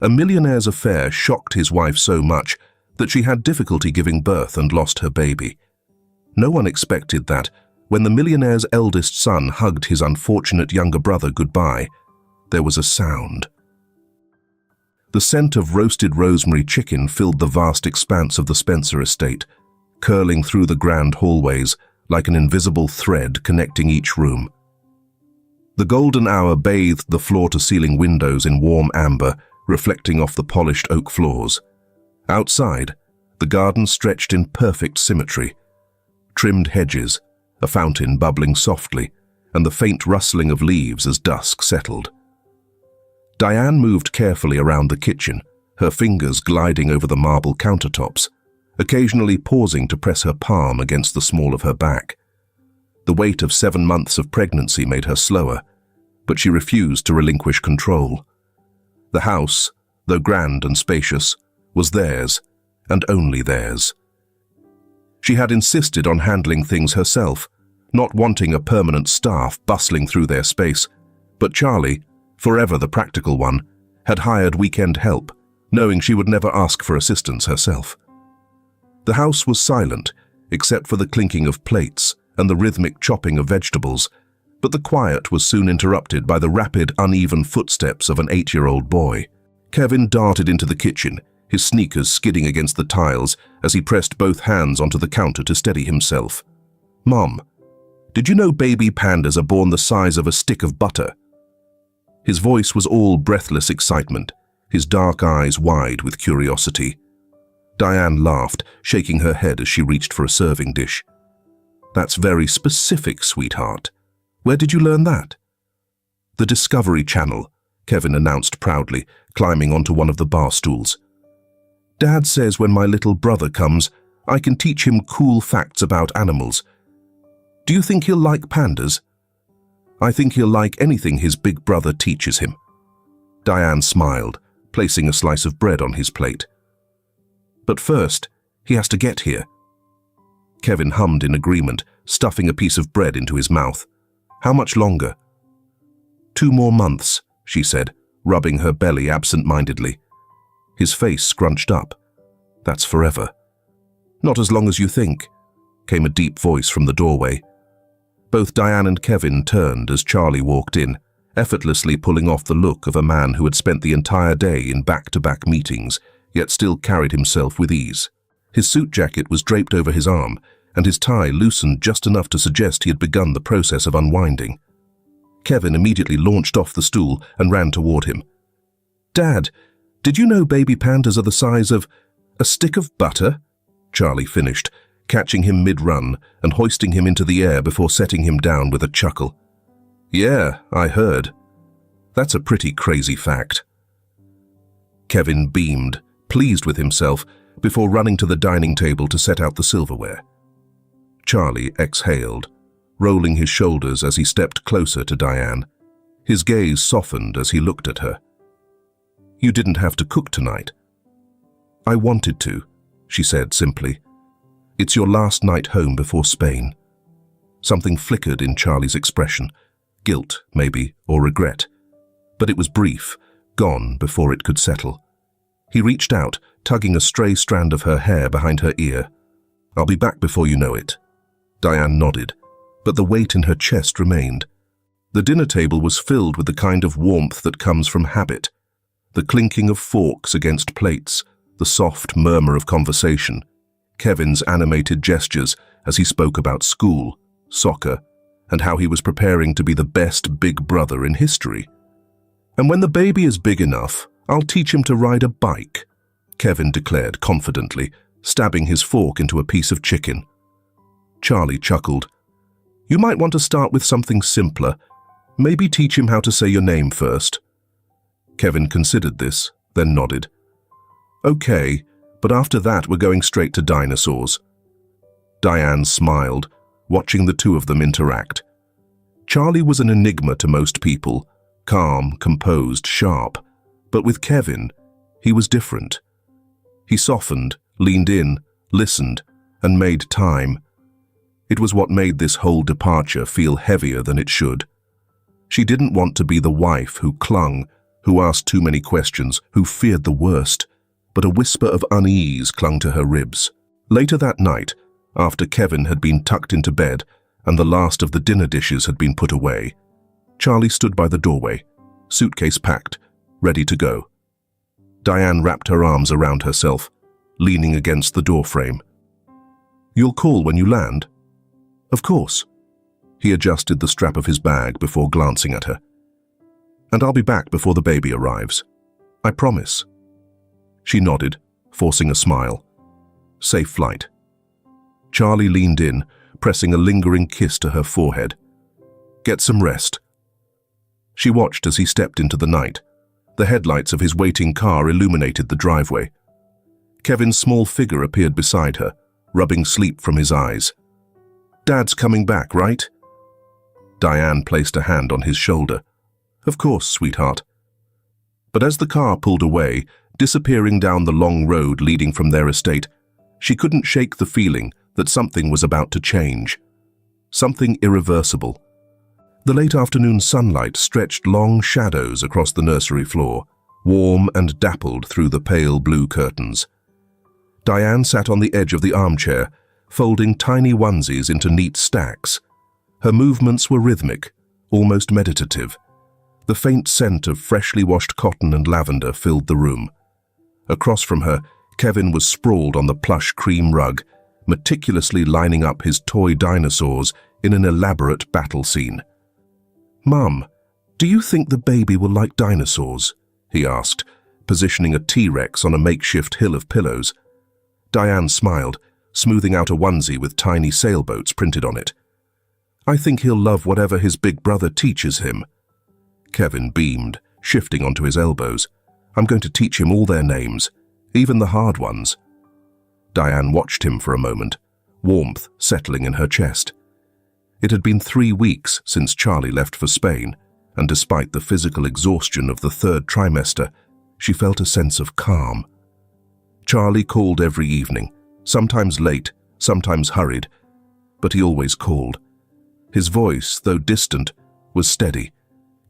A millionaire's affair shocked his wife so much that she had difficulty giving birth and lost her baby. No one expected that, when the millionaire's eldest son hugged his unfortunate younger brother goodbye, there was a sound. The scent of roasted rosemary chicken filled the vast expanse of the Spencer estate, curling through the grand hallways like an invisible thread connecting each room. The golden hour bathed the floor-to-ceiling windows in warm amber, reflecting off the polished oak floors. Outside, the garden stretched in perfect symmetry. Trimmed hedges, a fountain bubbling softly, and the faint rustling of leaves as dusk settled. Diane moved carefully around the kitchen, her fingers gliding over the marble countertops, occasionally pausing to press her palm against the small of her back. The weight of 7 months of pregnancy made her slower, but she refused to relinquish control. The house, though grand and spacious, was theirs, and only theirs. She had insisted on handling things herself, not wanting a permanent staff bustling through their space, but Charlie, forever the practical one, had hired weekend help, knowing she would never ask for assistance herself. The house was silent, except for the clinking of plates and the rhythmic chopping of vegetables, but the quiet was soon interrupted by the rapid, uneven footsteps of an 8-year-old boy. Kevin darted into the kitchen, his sneakers skidding against the tiles as he pressed both hands onto the counter to steady himself. "Mom, did you know baby pandas are born the size of a stick of butter?" His voice was all breathless excitement, his dark eyes wide with curiosity. Diane laughed, shaking her head as she reached for a serving dish. "That's very specific, sweetheart. Where did you learn that?" "The Discovery Channel," Kevin announced proudly, climbing onto one of the bar stools. "Dad says when my little brother comes, I can teach him cool facts about animals. Do you think he'll like pandas?" "I think he'll like anything his big brother teaches him." Diane smiled, placing a slice of bread on his plate. "But first, he has to get here." Kevin hummed in agreement, stuffing a piece of bread into his mouth. "How much longer?" 2 more months, she said, rubbing her belly absent-mindedly. His face scrunched up. "That's forever." "Not as long as you think," came a deep voice from the doorway. Both Diane and Kevin turned as Charlie walked in, effortlessly pulling off the look of a man who had spent the entire day in back-to-back meetings, yet still carried himself with ease. His suit jacket was draped over his arm, and his tie loosened just enough to suggest he had begun the process of unwinding. Kevin immediately launched off the stool and ran toward him. "Dad, did you know baby pandas are the size of a stick of butter?" Charlie finished, catching him mid-run and hoisting him into the air before setting him down with a chuckle. "Yeah, I heard. That's a pretty crazy fact." Kevin beamed, pleased with himself, before running to the dining table to set out the silverware. Charlie exhaled, rolling his shoulders as he stepped closer to Diane. His gaze softened as he looked at her. "You didn't have to cook tonight." "I wanted to," she said simply. "It's your last night home before Spain." Something flickered in Charlie's expression, guilt, maybe, or regret. But it was brief, gone before it could settle. He reached out, tugging a stray strand of her hair behind her ear. "I'll be back before you know it." Diane nodded, but the weight in her chest remained. The dinner table was filled with the kind of warmth that comes from habit. The clinking of forks against plates, the soft murmur of conversation, Kevin's animated gestures as he spoke about school, soccer, and how he was preparing to be the best big brother in history. "And when the baby is big enough, I'll teach him to ride a bike," Kevin declared confidently, stabbing his fork into a piece of chicken. Charlie chuckled. "You might want to start with something simpler. Maybe teach him how to say your name first." Kevin considered this, then nodded. "Okay, but after that we're going straight to dinosaurs." Diane smiled, watching the two of them interact. Charlie was an enigma to most people, calm, composed, sharp. But with Kevin, he was different. He softened, leaned in, listened, and made time. It was what made this whole departure feel heavier than it should. She didn't want to be the wife who clung, who asked too many questions, who feared the worst, but a whisper of unease clung to her ribs. Later that night, after Kevin had been tucked into bed and the last of the dinner dishes had been put away, Charlie stood by the doorway, suitcase packed, ready to go. Diane wrapped her arms around herself, leaning against the doorframe. "You'll call when you land?" "Of course." He adjusted the strap of his bag before glancing at her. "And I'll be back before the baby arrives. I promise." She nodded, forcing a smile. Safe flight. Charlie leaned in, pressing a lingering kiss to her forehead. "Get some rest." She watched as he stepped into the night. The headlights of his waiting car illuminated the driveway. Kevin's small figure appeared beside her, rubbing sleep from his eyes. "Dad's coming back, right?" Diane placed a hand on his shoulder. "Of course, sweetheart." But as the car pulled away, disappearing down the long road leading from their estate, she couldn't shake the feeling that something was about to change. Something irreversible. The late afternoon sunlight stretched long shadows across the nursery floor, warm and dappled through the pale blue curtains. Diane sat on the edge of the armchair, folding tiny onesies into neat stacks. Her movements were rhythmic, almost meditative. The faint scent of freshly washed cotton and lavender filled the room. Across from her, Kevin was sprawled on the plush cream rug, meticulously lining up his toy dinosaurs in an elaborate battle scene. "Mum, do you think the baby will like dinosaurs?" he asked, positioning a T-Rex on a makeshift hill of pillows. Diane smiled, smoothing out a onesie with tiny sailboats printed on it. "I think he'll love whatever his big brother teaches him." Kevin beamed, shifting onto his elbows. "I'm going to teach him all their names, even the hard ones." Diane watched him for a moment, warmth settling in her chest. It had been 3 weeks since Charlie left for Spain, and despite the physical exhaustion of the 3rd trimester, she felt a sense of calm. Charlie called every evening, sometimes late, sometimes hurried, but he always called. His voice, though distant, was steady,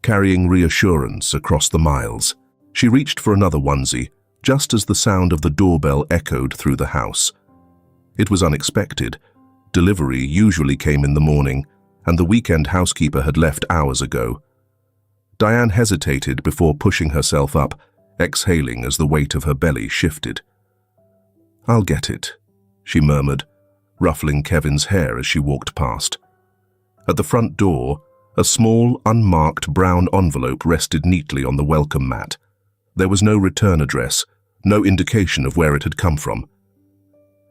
carrying reassurance across the miles. She reached for another onesie, just as the sound of the doorbell echoed through the house. It was unexpected. Delivery usually came in the morning, and the weekend housekeeper had left hours ago. Diane hesitated before pushing herself up, exhaling as the weight of her belly shifted. "I'll get it," she murmured, ruffling Kevin's hair as she walked past. At the front door, a small, unmarked brown envelope rested neatly on the welcome mat. There was no return address, no indication of where it had come from.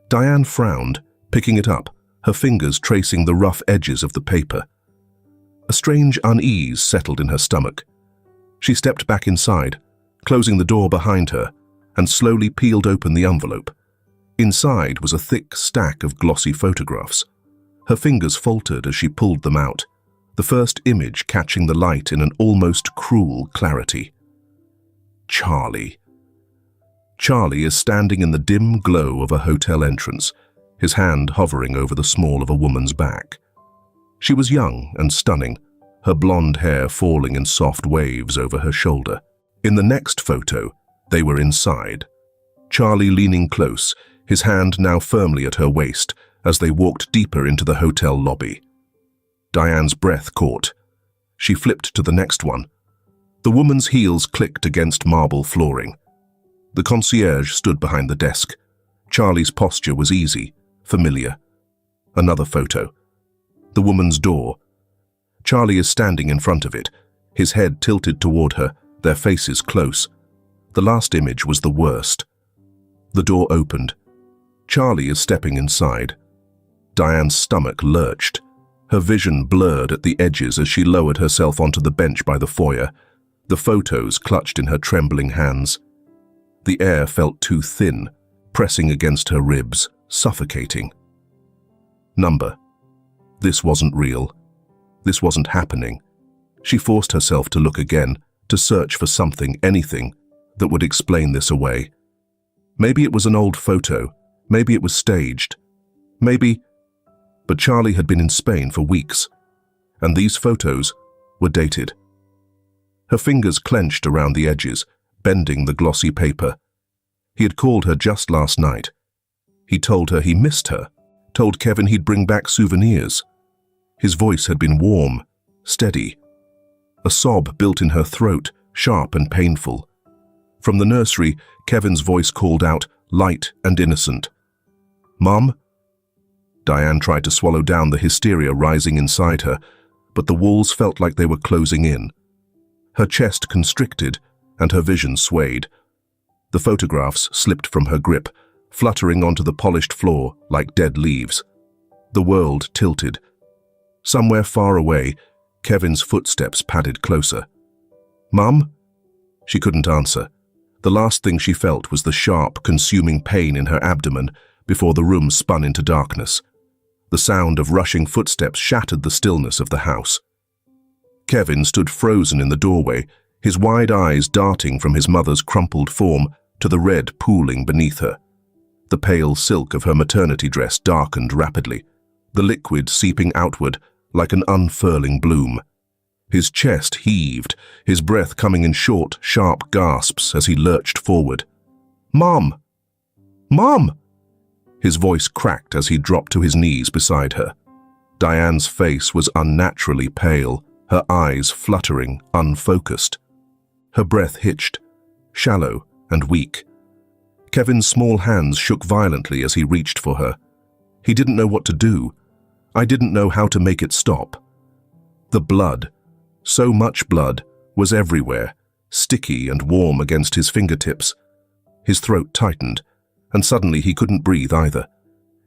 Diane frowned, picking it up, her fingers tracing the rough edges of the paper. A strange unease settled in her stomach. She stepped back inside, closing the door behind her, and slowly peeled open the envelope. Inside was a thick stack of glossy photographs. Her fingers faltered as she pulled them out, the first image catching the light in an almost cruel clarity. Charlie. Charlie is standing in the dim glow of a hotel entrance, his hand hovering over the small of a woman's back. She was young and stunning, her blonde hair falling in soft waves over her shoulder. In the next photo, they were inside. Charlie leaning close, his hand now firmly at her waist, as they walked deeper into the hotel lobby. Diane's breath caught. She flipped to the next one. The woman's heels clicked against marble flooring. The concierge stood behind the desk. Charlie's posture was easy, familiar. Another photo. The woman's door. Charlie is standing in front of it, his head tilted toward her, their faces close. The last image was the worst. The door opened. Charlie is stepping inside. Diane's stomach lurched. Her vision blurred at the edges as she lowered herself onto the bench by the foyer, the photos clutched in her trembling hands. The air felt too thin, pressing against her ribs, suffocating. Number. This wasn't real. This wasn't happening. She forced herself to look again, to search for something, anything, that would explain this away. Maybe it was an old photo. Maybe it was staged. Maybe... But Charlie had been in Spain for weeks, and these photos were dated. Her fingers clenched around the edges, bending the glossy paper. He had called her just last night. He told her he missed her, told Kevin he'd bring back souvenirs. His voice had been warm, steady. A sob built in her throat, sharp and painful. From the nursery, Kevin's voice called out, light and innocent. "Mom?" Diane tried to swallow down the hysteria rising inside her, but the walls felt like they were closing in. Her chest constricted, and her vision swayed. The photographs slipped from her grip, fluttering onto the polished floor like dead leaves. The world tilted. Somewhere far away, Kevin's footsteps padded closer. "Mum?" She couldn't answer. The last thing she felt was the sharp, consuming pain in her abdomen before the room spun into darkness. The sound of rushing footsteps shattered the stillness of the house. Kevin stood frozen in the doorway, his wide eyes darting from his mother's crumpled form to the red pooling beneath her. The pale silk of her maternity dress darkened rapidly, the liquid seeping outward like an unfurling bloom. His chest heaved, his breath coming in short, sharp gasps as he lurched forward. "Mom! Mom!" His voice cracked as he dropped to his knees beside her. Diane's face was unnaturally pale, her eyes fluttering, unfocused. Her breath hitched, shallow and weak. Kevin's small hands shook violently as he reached for her. He didn't know what to do. I didn't know how to make it stop. The blood, so much blood, was everywhere, sticky and warm against his fingertips. His throat tightened, and suddenly he couldn't breathe either.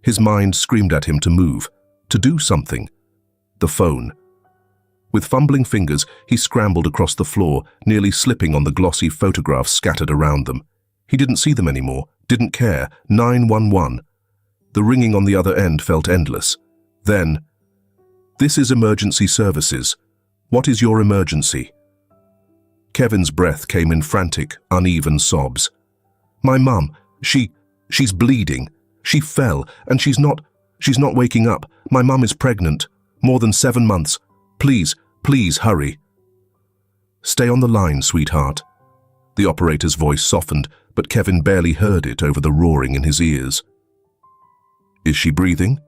His mind screamed at him to move, to do something. The phone. With fumbling fingers, he scrambled across the floor, nearly slipping on the glossy photographs scattered around them. He didn't see them anymore, didn't care. 911. The ringing on the other end felt endless. Then, "This is emergency services. What is your emergency?" Kevin's breath came in frantic, uneven sobs. "My mum, she's bleeding. She fell, and she's not waking up. My mum is pregnant. More than 7 months. Please hurry." "Stay on the line, sweetheart." The operator's voice softened, but Kevin barely heard it over the roaring in his ears. "Is she breathing?"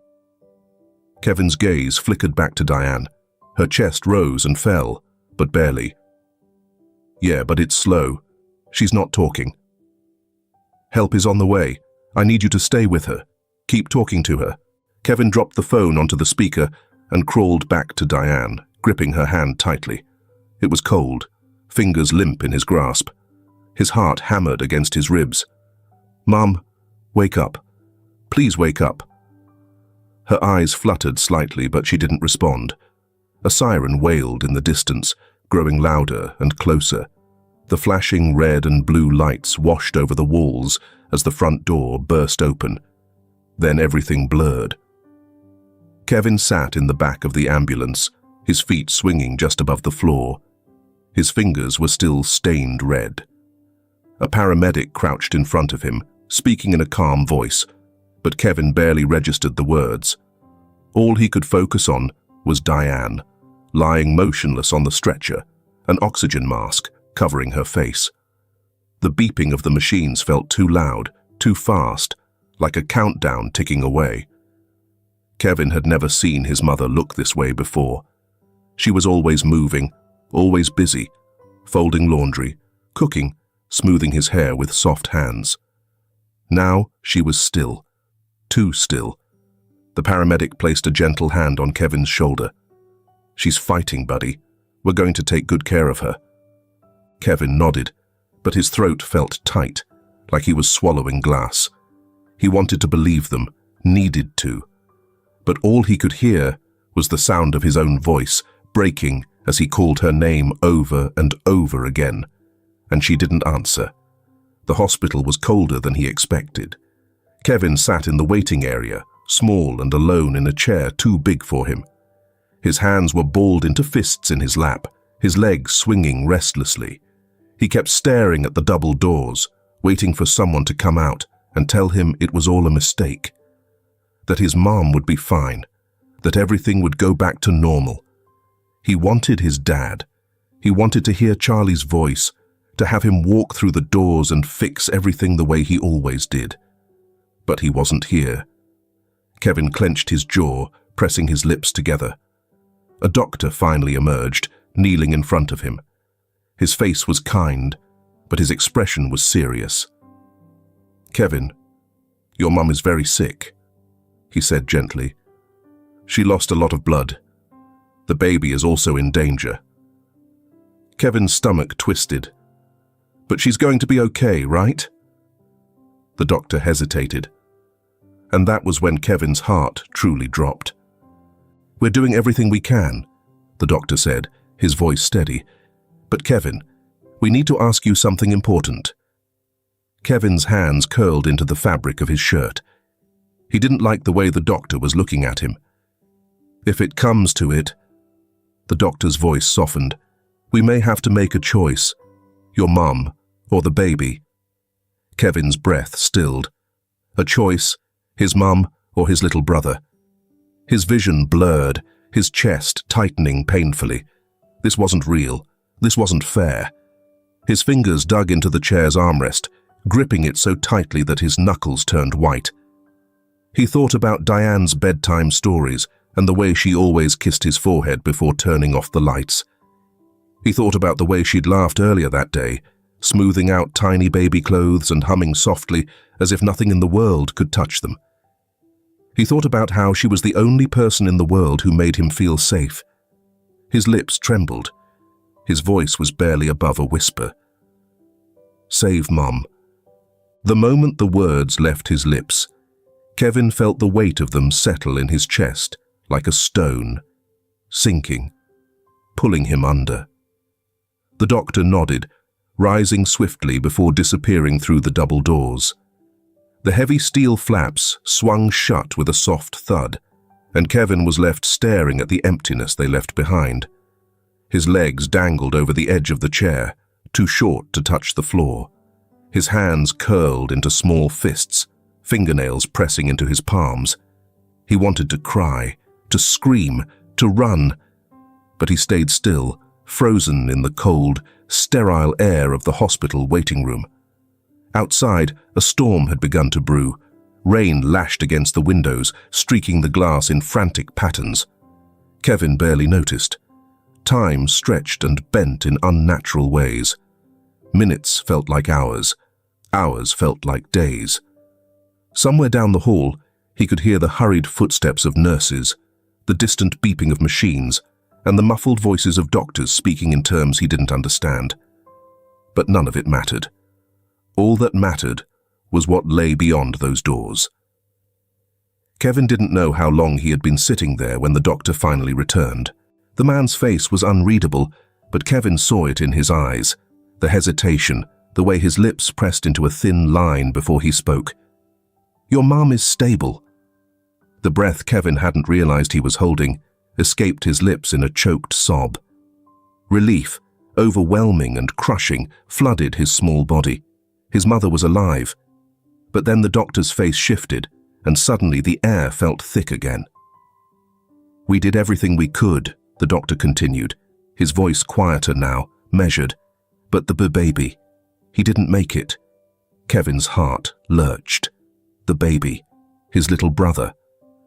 Kevin's gaze flickered back to Diane. Her chest rose and fell, but barely. "Yeah, but it's slow. She's not talking." "Help is on the way. I need you to stay with her. Keep talking to her." Kevin dropped the phone onto the speaker and crawled back to Diane, gripping her hand tightly. It was cold, fingers limp in his grasp. His heart hammered against his ribs. "Mum, wake up. Please wake up." Her eyes fluttered slightly, but she didn't respond. A siren wailed in the distance, growing louder and closer. The flashing red and blue lights washed over the walls as the front door burst open. Then everything blurred. Kevin sat in the back of the ambulance, his feet swinging just above the floor. His fingers were still stained red. A paramedic crouched in front of him, speaking in a calm voice, but Kevin barely registered the words. All he could focus on was Diane, lying motionless on the stretcher, an oxygen mask covering her face. The beeping of the machines felt too loud, too fast, like a countdown ticking away. Kevin had never seen his mother look this way before. She was always moving, always busy, folding laundry, cooking, smoothing his hair with soft hands. Now she was still, too still. The paramedic placed a gentle hand on Kevin's shoulder. "She's fighting, buddy. We're going to take good care of her." Kevin nodded, but his throat felt tight, like he was swallowing glass. He wanted to believe them, needed to. But all he could hear was the sound of his own voice, breaking as he called her name over and over again. And she didn't answer. The hospital was colder than he expected. Kevin sat in the waiting area, small and alone in a chair too big for him. His hands were balled into fists in his lap, his legs swinging restlessly. He kept staring at the double doors, waiting for someone to come out and tell him it was all a mistake. That his mom would be fine, that everything would go back to normal. He wanted his dad, He wanted to hear Charlie's voice, to have him walk through the doors and fix everything the way he always did. But he wasn't here. Kevin clenched his jaw, pressing his lips together. A doctor finally emerged, kneeling in front of him. His face was kind, but his expression was serious. "Kevin, your mum is very sick," he said gently. "She lost a lot of blood. The baby is also in danger." Kevin's stomach twisted. "But she's going to be okay, right?" The doctor hesitated. And that was when Kevin's heart truly dropped. "We're doing everything we can," the doctor said, his voice steady. "But Kevin, we need to ask you something important." Kevin's hands curled into the fabric of his shirt. He didn't like the way the doctor was looking at him. "If it comes to it," the doctor's voice softened, "we may have to make a choice. Your mum or the baby." Kevin's breath stilled. A choice, his mum or his little brother. His vision blurred, his chest tightening painfully. This wasn't real. This wasn't fair. His fingers dug into the chair's armrest, gripping it so tightly that his knuckles turned white. He thought about Diane's bedtime stories and the way she always kissed his forehead before turning off the lights. He thought about the way she'd laughed earlier that day, smoothing out tiny baby clothes and humming softly as if nothing in the world could touch them. He thought about how she was the only person in the world who made him feel safe. His lips trembled. His voice was barely above a whisper. "Save Mum." The moment the words left his lips, Kevin felt the weight of them settle in his chest like a stone, sinking, pulling him under. The doctor nodded, rising swiftly before disappearing through the double doors. The heavy steel flaps swung shut with a soft thud, and Kevin was left staring at the emptiness they left behind. His legs dangled over the edge of the chair, too short to touch the floor. His hands curled into small fists, fingernails pressing into his palms. He wanted to cry, to scream, to run, but he stayed still, frozen in the cold, sterile air of the hospital waiting room. Outside, a storm had begun to brew. Rain lashed against the windows, streaking the glass in frantic patterns. Kevin barely noticed. Time stretched and bent in unnatural ways. Minutes felt like hours. Hours felt like days. Somewhere down the hall, he could hear the hurried footsteps of nurses, the distant beeping of machines, and the muffled voices of doctors speaking in terms he didn't understand. But none of it mattered. All that mattered was what lay beyond those doors. Kevin didn't know how long he had been sitting there when the doctor finally returned. The man's face was unreadable, but Kevin saw it in his eyes, the hesitation, the way his lips pressed into a thin line before he spoke. "Your mum is stable." The breath Kevin hadn't realized he was holding escaped his lips in a choked sob. Relief, overwhelming and crushing, flooded his small body. His mother was alive. But then the doctor's face shifted, and suddenly the air felt thick again. "We did everything we could," the doctor continued, his voice quieter now, measured. "But the baby, he didn't make it." Kevin's heart lurched. The baby, his little brother,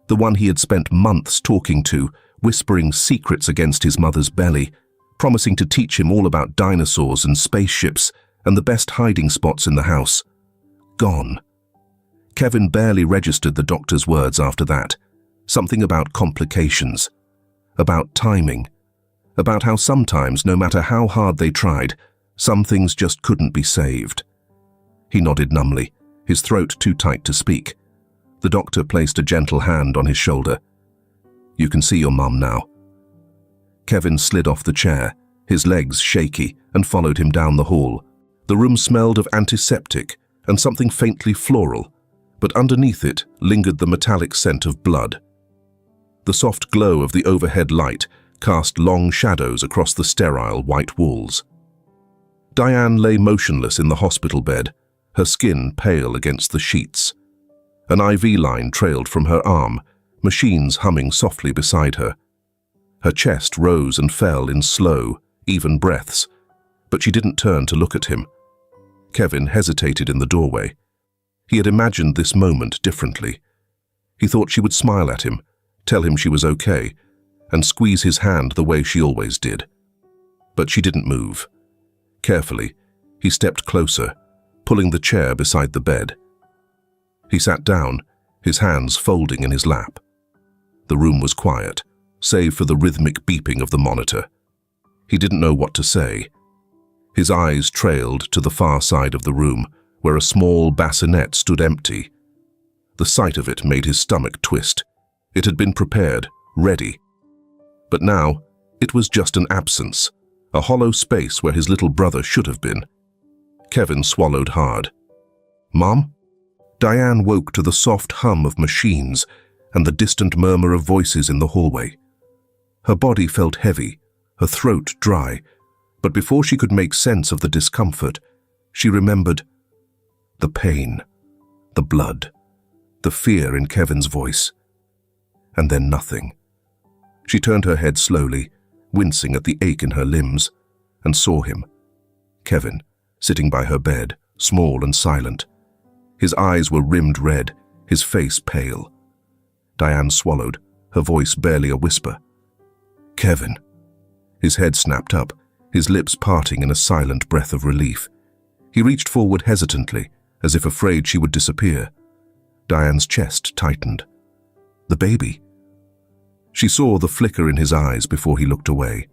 the one he had spent months talking to, whispering secrets against his mother's belly, promising to teach him all about dinosaurs and spaceships and the best hiding spots in the house. Gone. Kevin barely registered the doctor's words after that. Something about complications, about timing, about how sometimes, no matter how hard they tried, some things just couldn't be saved. He nodded numbly, his throat too tight to speak. The doctor placed a gentle hand on his shoulder. "You can see your mum now." Kevin slid off the chair, his legs shaky, and followed him down the hall. The room smelled of antiseptic and something faintly floral, but underneath it lingered the metallic scent of blood. The soft glow of the overhead light cast long shadows across the sterile white walls. Diane lay motionless in the hospital bed, her skin pale against the sheets. An IV line trailed from her arm, machines humming softly beside her. Her chest rose and fell in slow, even breaths, but she didn't turn to look at him. Kevin hesitated in the doorway. He had imagined this moment differently. He thought she would smile at him, tell him she was okay, and squeeze his hand the way she always did. But she didn't move. Carefully, he stepped closer, pulling the chair beside the bed. He sat down, his hands folding in his lap. The room was quiet, save for the rhythmic beeping of the monitor. He didn't know what to say. His eyes trailed to the far side of the room, where a small bassinet stood empty. The sight of it made his stomach twist. It had been prepared, ready. But now, it was just an absence, a hollow space where his little brother should have been. Kevin swallowed hard. "Mom?" Diane woke to the soft hum of machines and the distant murmur of voices in the hallway. Her body felt heavy, her throat dry, but before she could make sense of the discomfort, she remembered the pain, the blood, the fear in Kevin's voice. And then nothing. She turned her head slowly, wincing at the ache in her limbs, and saw him, Kevin, sitting by her bed, small and silent. His eyes were rimmed red, his face pale. Diane swallowed, her voice barely a whisper. "Kevin." His head snapped up, his lips parting in a silent breath of relief. He reached forward hesitantly, as if afraid she would disappear. Diane's chest tightened. "The baby?" She saw the flicker in his eyes before he looked away.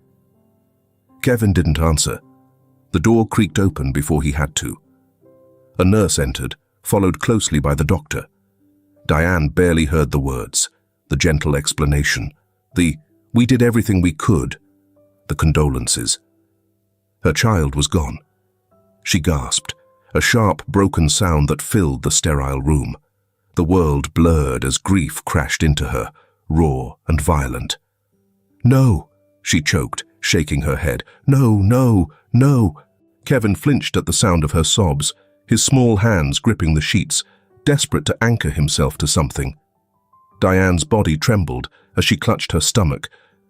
Kevin didn't answer. The door creaked open before he had to. A nurse entered, followed closely by the doctor. Diane barely heard the words, the gentle explanation, the "we did everything we could," the condolences. Her child was gone. She gasped, a sharp, broken sound that filled the sterile room. The world blurred as grief crashed into her, raw and violent. "No," she choked, shaking her head. "No, no, no." Kevin flinched at the sound of her sobs, his small hands gripping the sheets, desperate to anchor himself to something. Diane's body trembled as she clutched her stomach,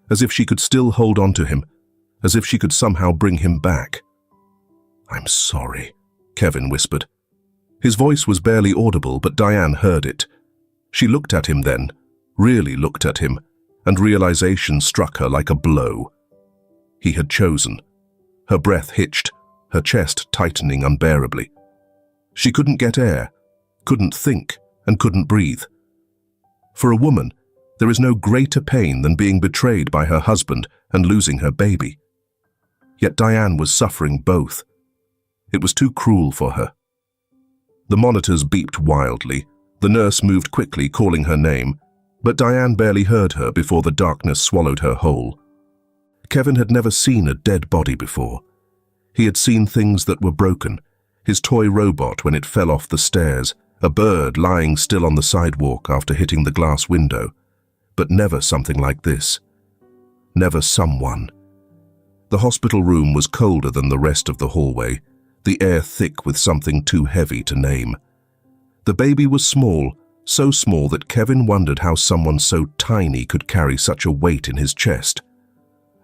as if she could still hold on to him, as if she could somehow bring him back. "I'm sorry," Kevin whispered. His voice was barely audible, but Diane heard it. She looked at him then, really looked at him, and realization struck her like a blow. He had chosen. Her breath hitched, her chest tightening unbearably. She couldn't get air, couldn't think, and couldn't breathe. For a woman, there is no greater pain than being betrayed by her husband and losing her baby. Yet Diane was suffering both. It was too cruel for her. The monitors beeped wildly. The nurse moved quickly, calling her name, but Diane barely heard her before the darkness swallowed her whole. Kevin had never seen a dead body before. He had seen things that were broken, his toy robot when it fell off the stairs, a bird lying still on the sidewalk after hitting the glass window, but never something like this. Never someone. The hospital room was colder than the rest of the hallway, the air thick with something too heavy to name. The baby was small, so small that Kevin wondered how someone so tiny could carry such a weight in his chest.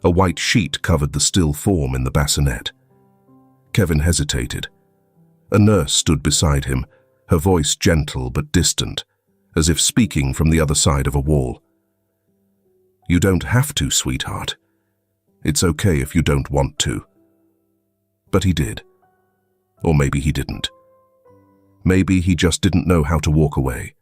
A white sheet covered the still form in the bassinet. Kevin hesitated. A nurse stood beside him, her voice gentle but distant, as if speaking from the other side of a wall. "You don't have to, sweetheart. It's okay if you don't want to." But he did. Or maybe he didn't. Maybe he just didn't know how to walk away.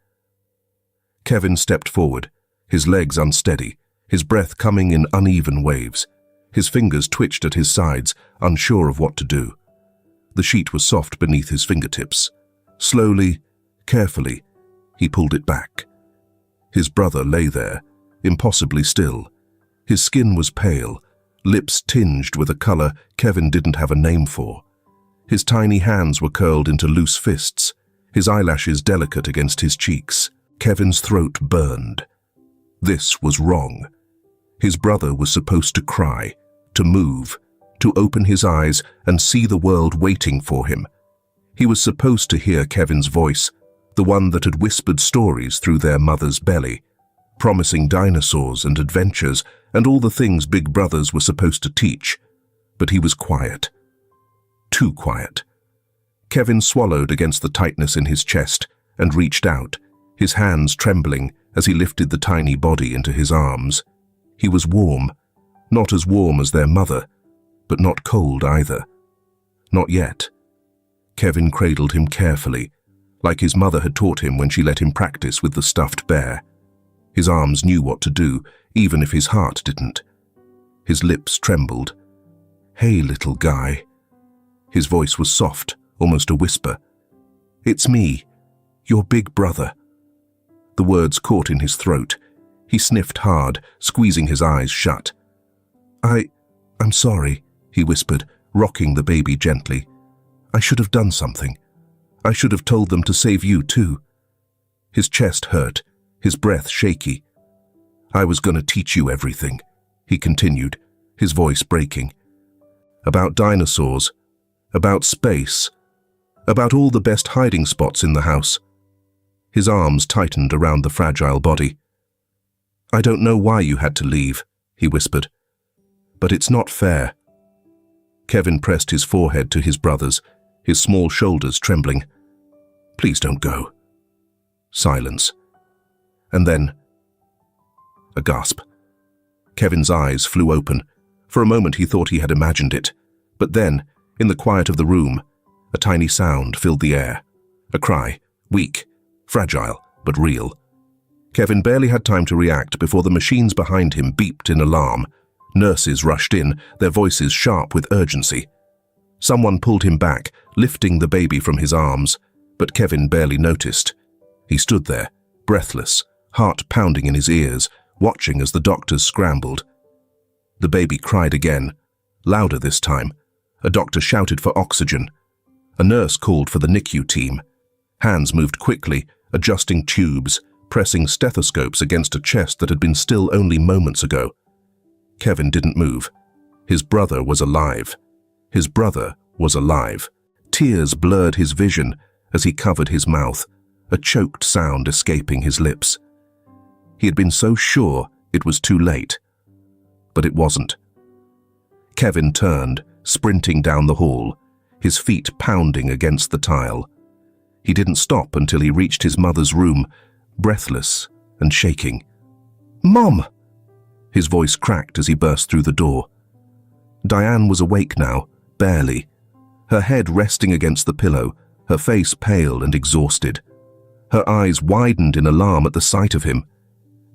Kevin stepped forward, his legs unsteady, his breath coming in uneven waves. His fingers twitched at his sides, unsure of what to do. The sheet was soft beneath his fingertips. Slowly, carefully, he pulled it back. His brother lay there, impossibly still. His skin was pale, lips tinged with a color Kevin didn't have a name for. His tiny hands were curled into loose fists, his eyelashes delicate against his cheeks. Kevin's throat burned. This was wrong. His brother was supposed to cry, to move, to open his eyes and see the world waiting for him. He was supposed to hear Kevin's voice, the one that had whispered stories through their mother's belly, promising dinosaurs and adventures and all the things big brothers were supposed to teach. But he was quiet. Too quiet. Kevin swallowed against the tightness in his chest and reached out, his hands trembling as he lifted the tiny body into his arms. He was warm, not as warm as their mother, but not cold either. Not yet. Kevin cradled him carefully, like his mother had taught him when she let him practice with the stuffed bear. His arms knew what to do, even if his heart didn't. His lips trembled. "Hey, little guy." His voice was soft, almost a whisper. "It's me, your big brother." The words caught in his throat. He sniffed hard, squeezing his eyes shut. I'm sorry," he whispered, rocking the baby gently. "I should have done something. I should have told them to save you too." His chest hurt, his breath shaky. "I was going to teach you everything," he continued, his voice breaking. "About dinosaurs, about space, about all the best hiding spots in the house." His arms tightened around the fragile body. "I don't know why you had to leave," he whispered. "But it's not fair." Kevin pressed his forehead to his brother's, his small shoulders trembling. "Please don't go." Silence. And then a gasp. Kevin's eyes flew open. For a moment he thought he had imagined it. But then, in the quiet of the room, a tiny sound filled the air. A cry, weak, fragile, but real. Kevin barely had time to react before the machines behind him beeped in alarm. Nurses rushed in, their voices sharp with urgency. Someone pulled him back, lifting the baby from his arms, but Kevin barely noticed. He stood there, breathless, heart pounding in his ears, watching as the doctors scrambled. The baby cried again, louder this time. A doctor shouted for oxygen. A nurse called for the NICU team. Hands moved quickly, adjusting tubes, pressing stethoscopes against a chest that had been still only moments ago. Kevin didn't move. His brother was alive. His brother was alive. Tears blurred his vision as he covered his mouth, a choked sound escaping his lips. He had been so sure it was too late. But it wasn't. Kevin turned, sprinting down the hall, his feet pounding against the tile. He didn't stop until he reached his mother's room, breathless and shaking. "Mom!" His voice cracked as he burst through the door. Diane was awake now, barely, her head resting against the pillow, her face pale and exhausted. Her eyes widened in alarm at the sight of him.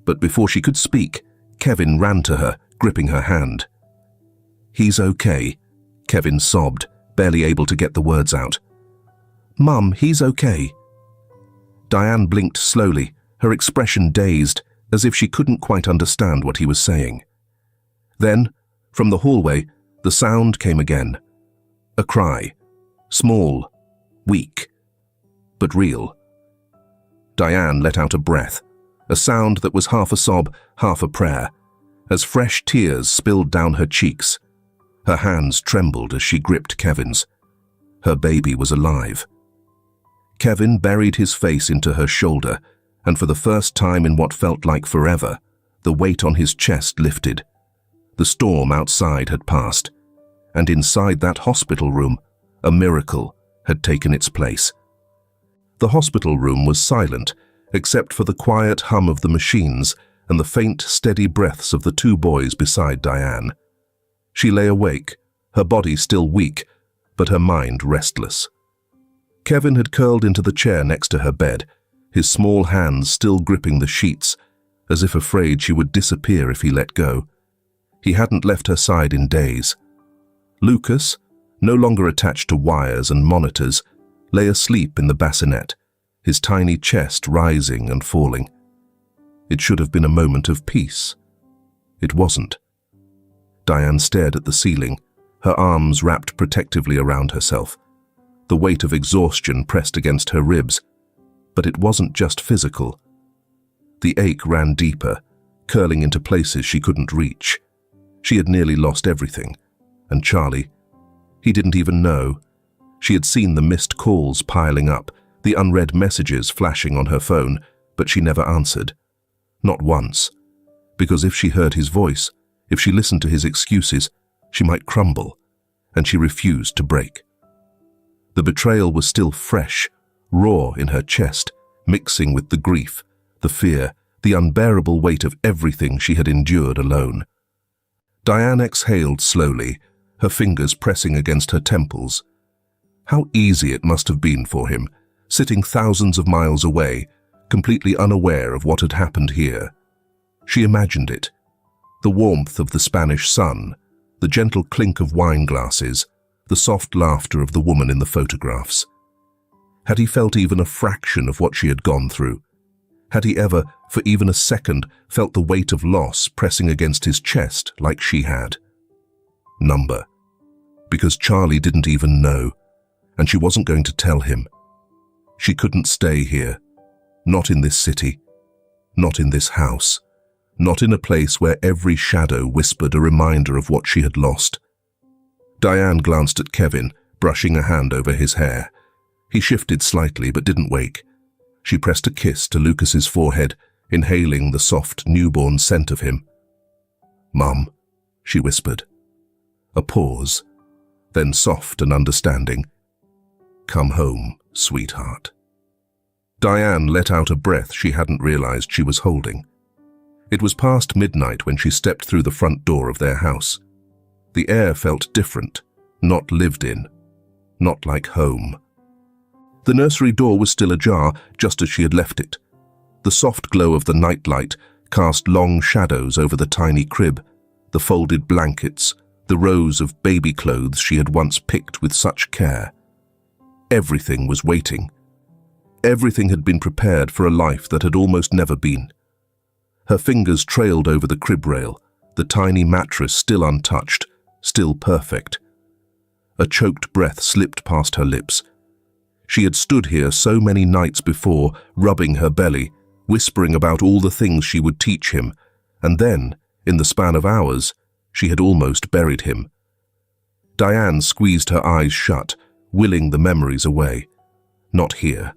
But before she could speak, Kevin ran to her, gripping her hand. "He's okay," Kevin sobbed, barely able to get the words out. "Mum, he's okay." Diane blinked slowly, her expression dazed, as if she couldn't quite understand what he was saying. Then, from the hallway, the sound came again. A cry. Small, weak, but real. Diane let out a breath, a sound that was half a sob, half a prayer, as fresh tears spilled down her cheeks. Her hands trembled as she gripped Kevin's. Her baby was alive. Kevin buried his face into her shoulder, and for the first time in what felt like forever, the weight on his chest lifted. The storm outside had passed, and inside that hospital room, a miracle had taken its place. The hospital room was silent, except for the quiet hum of the machines and the faint, steady breaths of the two boys beside Diane. She lay awake, her body still weak, but her mind restless. Kevin had curled into the chair next to her bed, his small hands still gripping the sheets, as if afraid she would disappear if he let go. He hadn't left her side in days. Lucas, no longer attached to wires and monitors, lay asleep in the bassinet, his tiny chest rising and falling. It should have been a moment of peace. It wasn't. Diane stared at the ceiling, her arms wrapped protectively around herself. The weight of exhaustion pressed against her ribs. But it wasn't just physical. The ache ran deeper, curling into places she couldn't reach. She had nearly lost everything. And Charlie, he didn't even know. She had seen the missed calls piling up, the unread messages flashing on her phone, but she never answered. Not once. Because if she heard his voice, if she listened to his excuses, she might crumble, and she refused to break. The betrayal was still fresh, raw in her chest, mixing with the grief, the fear, the unbearable weight of everything she had endured alone. Diane exhaled slowly, her fingers pressing against her temples. How easy it must have been for him, sitting thousands of miles away, completely unaware of what had happened here. She imagined it. The warmth of the Spanish sun, the gentle clink of wine glasses, the soft laughter of the woman in the photographs. Had he felt even a fraction of what she had gone through? Had he ever, for even a second, felt the weight of loss pressing against his chest like she had? Number. Because Charlie didn't even know, and she wasn't going to tell him. She couldn't stay here. Not in this city. Not in this house. Not in a place where every shadow whispered a reminder of what she had lost. Diane glanced at Kevin, brushing a hand over his hair. He shifted slightly but didn't wake. She pressed a kiss to Lucas's forehead, inhaling the soft, newborn scent of him. "Mum," she whispered. A pause, then soft and understanding. "Come home, sweetheart." Diane let out a breath she hadn't realized she was holding. It was past midnight when she stepped through the front door of their house. The air felt different, not lived in, not like home. The nursery door was still ajar, just as she had left it. The soft glow of the nightlight cast long shadows over the tiny crib, the folded blankets, the rows of baby clothes she had once picked with such care. Everything was waiting. Everything had been prepared for a life that had almost never been. Her fingers trailed over the crib rail, the tiny mattress still untouched, still perfect. A choked breath slipped past her lips. She had stood here so many nights before, rubbing her belly, whispering about all the things she would teach him, and then, in the span of hours, she had almost buried him. Diane squeezed her eyes shut, willing the memories away. Not here.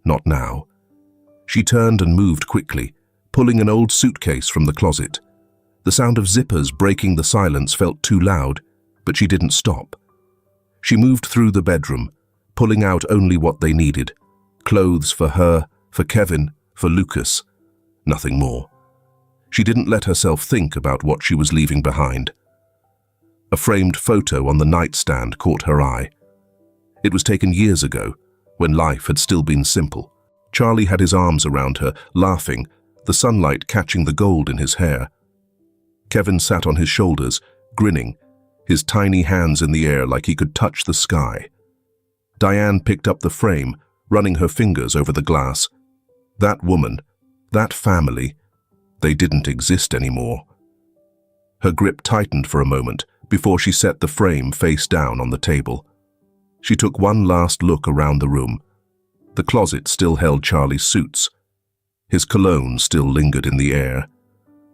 Not now. She turned and moved quickly, pulling an old suitcase from the closet. The sound of zippers breaking the silence felt too loud, but she didn't stop. She moved through the bedroom, pulling out only what they needed. Clothes for her, for Kevin, for Lucas. Nothing more. She didn't let herself think about what she was leaving behind. A framed photo on the nightstand caught her eye. It was taken years ago, when life had still been simple. Charlie had his arms around her, laughing, the sunlight catching the gold in his hair. Kevin sat on his shoulders, grinning, his tiny hands in the air like he could touch the sky. Diane picked up the frame, running her fingers over the glass. That woman, that family, they didn't exist anymore. Her grip tightened for a moment before she set the frame face down on the table. She took one last look around the room. The closet still held Charlie's suits. His cologne still lingered in the air.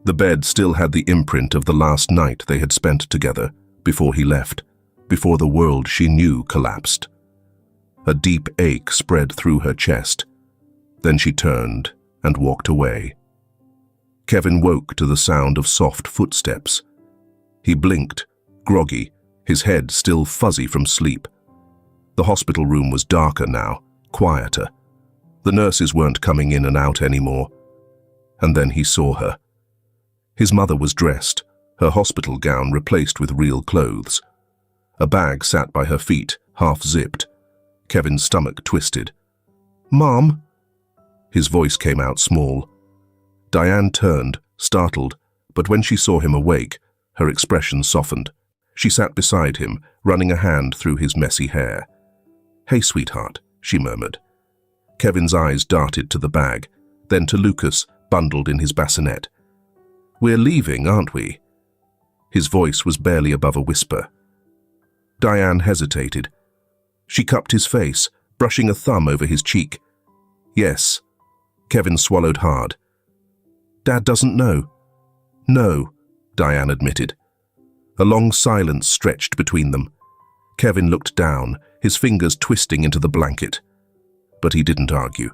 The bed still had the imprint of the last night they had spent together, before he left, before the world she knew collapsed. A deep ache spread through her chest. Then she turned and walked away. Kevin woke to the sound of soft footsteps. He blinked, groggy, his head still fuzzy from sleep. The hospital room was darker now, quieter. The nurses weren't coming in and out anymore. And then he saw her. His mother was dressed, her hospital gown replaced with real clothes. A bag sat by her feet, half-zipped. Kevin's stomach twisted. "Mom?" His voice came out small. Diane turned, startled, but when she saw him awake, her expression softened. She sat beside him, running a hand through his messy hair. "Hey, sweetheart," she murmured. Kevin's eyes darted to the bag, then to Lucas, bundled in his bassinet. "We're leaving, aren't we?" His voice was barely above a whisper. Diane hesitated. She cupped his face, brushing a thumb over his cheek. "Yes." Kevin swallowed hard. "Dad doesn't know." "No," Diane admitted. A long silence stretched between them. Kevin looked down, his fingers twisting into the blanket. But he didn't argue.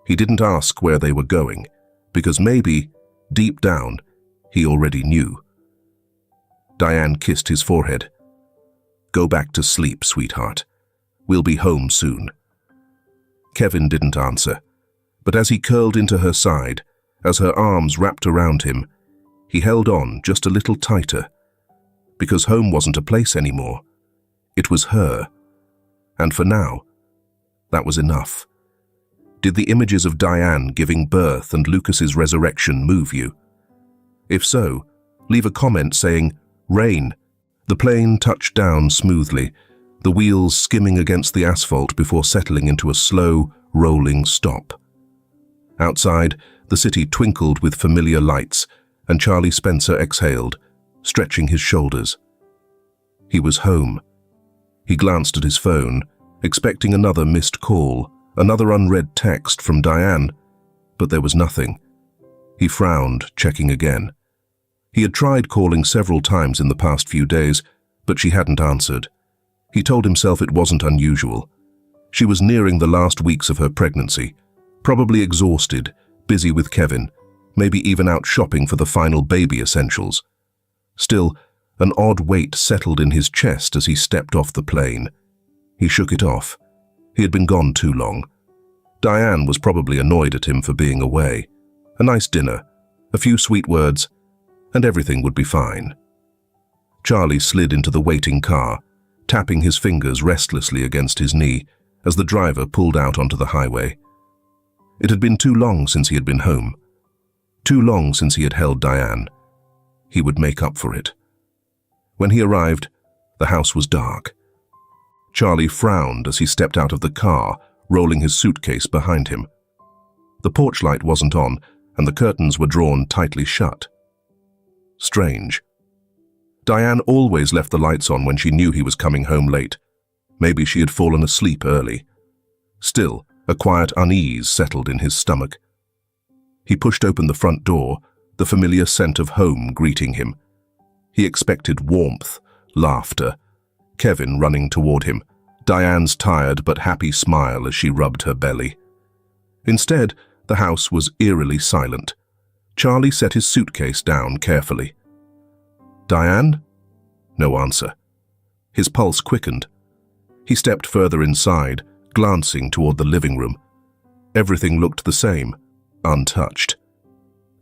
He didn't ask where they were going, because maybe, deep down, he already knew. Diane kissed his forehead. Go back to sleep, sweetheart. We'll be home soon. Kevin didn't answer, but as he curled into her side, as her arms wrapped around him, he held on just a little tighter, because home wasn't a place anymore. It was her. And for now, that was enough. Did the images of Diane giving birth and Lucas's resurrection move you? If so, leave a comment saying, "Rain." The plane touched down smoothly, the wheels skimming against the asphalt before settling into a slow, rolling stop. Outside, the city twinkled with familiar lights, and Charlie Spencer exhaled, stretching his shoulders. He was home. He glanced at his phone, expecting another missed call, another unread text from Diane, but there was nothing. He frowned, checking again. He had tried calling several times in the past few days, but she hadn't answered. He told himself it wasn't unusual. She was nearing the last weeks of her pregnancy, probably exhausted, busy with Kevin, maybe even out shopping for the final baby essentials. Still, an odd weight settled in his chest as he stepped off the plane. He shook it off. He had been gone too long. Diane was probably annoyed at him for being away. A nice dinner, a few sweet words, and everything would be fine. Charlie slid into the waiting car, tapping his fingers restlessly against his knee as the driver pulled out onto the highway. It had been too long since he had been home. Too long since he had held Diane. He would make up for it. When he arrived, the house was dark. Charlie frowned as he stepped out of the car, rolling his suitcase behind him. The porch light wasn't on, and the curtains were drawn tightly shut. Strange. Diane always left the lights on when she knew he was coming home late. Maybe she had fallen asleep early. Still, a quiet unease settled in his stomach. He pushed open the front door, the familiar scent of home greeting him. He expected warmth, laughter, Kevin running toward him, Diane's tired but happy smile as she rubbed her belly. Instead, the house was eerily silent. Charlie set his suitcase down carefully. "Diane?" No answer. His pulse quickened. He stepped further inside, glancing toward the living room. Everything looked the same, untouched.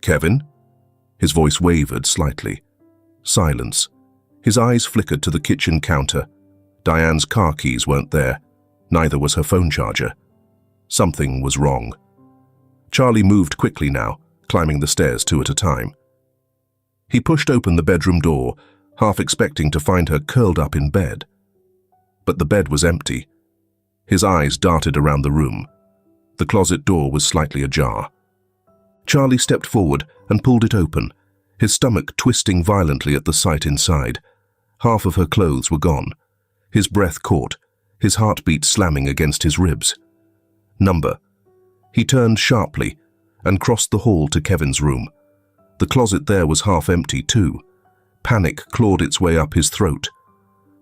"Kevin?" His voice wavered slightly. Silence. His eyes flickered to the kitchen counter. Diane's car keys weren't there. Neither was her phone charger. Something was wrong. Charlie moved quickly now, climbing the stairs two at a time. He pushed open the bedroom door, half expecting to find her curled up in bed. But the bed was empty. His eyes darted around the room. The closet door was slightly ajar. Charlie stepped forward and pulled it open, his stomach twisting violently at the sight inside. Half of her clothes were gone. His breath caught, his heartbeat slamming against his ribs. Number. He turned sharply and crossed the hall to Kevin's room. The closet there was half empty too. Panic clawed its way up his throat.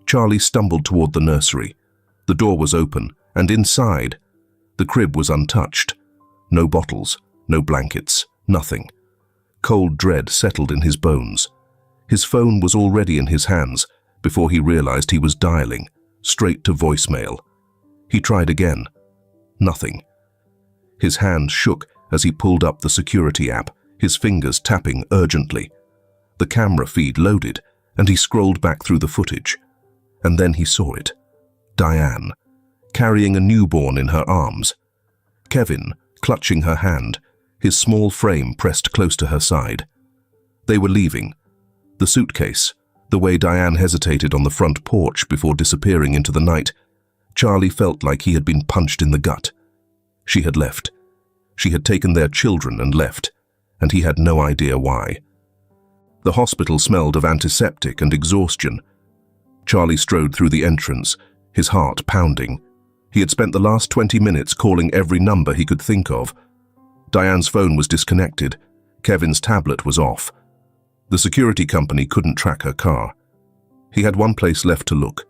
Charlie stumbled toward the nursery. The door was open, and inside, the crib was untouched. No bottles, no blankets, nothing. Cold dread settled in his bones. His phone was already in his hands before he realized he was dialing, straight to voicemail. He tried again. Nothing. His hand shook as he pulled up the security app, his fingers tapping urgently. The camera feed loaded, and he scrolled back through the footage. And then he saw it. Diane, carrying a newborn in her arms. Kevin, clutching her hand, his small frame pressed close to her side. They were leaving. The suitcase, the way Diane hesitated on the front porch before disappearing into the night, Charlie felt like he had been punched in the gut. She had left. She had taken their children and left, and he had no idea why. The hospital smelled of antiseptic and exhaustion. Charlie strode through the entrance, his heart pounding. He had spent the last 20 minutes calling every number he could think of. Diane's phone was disconnected. Kevin's tablet was off. The security company couldn't track her car. He had one place left to look.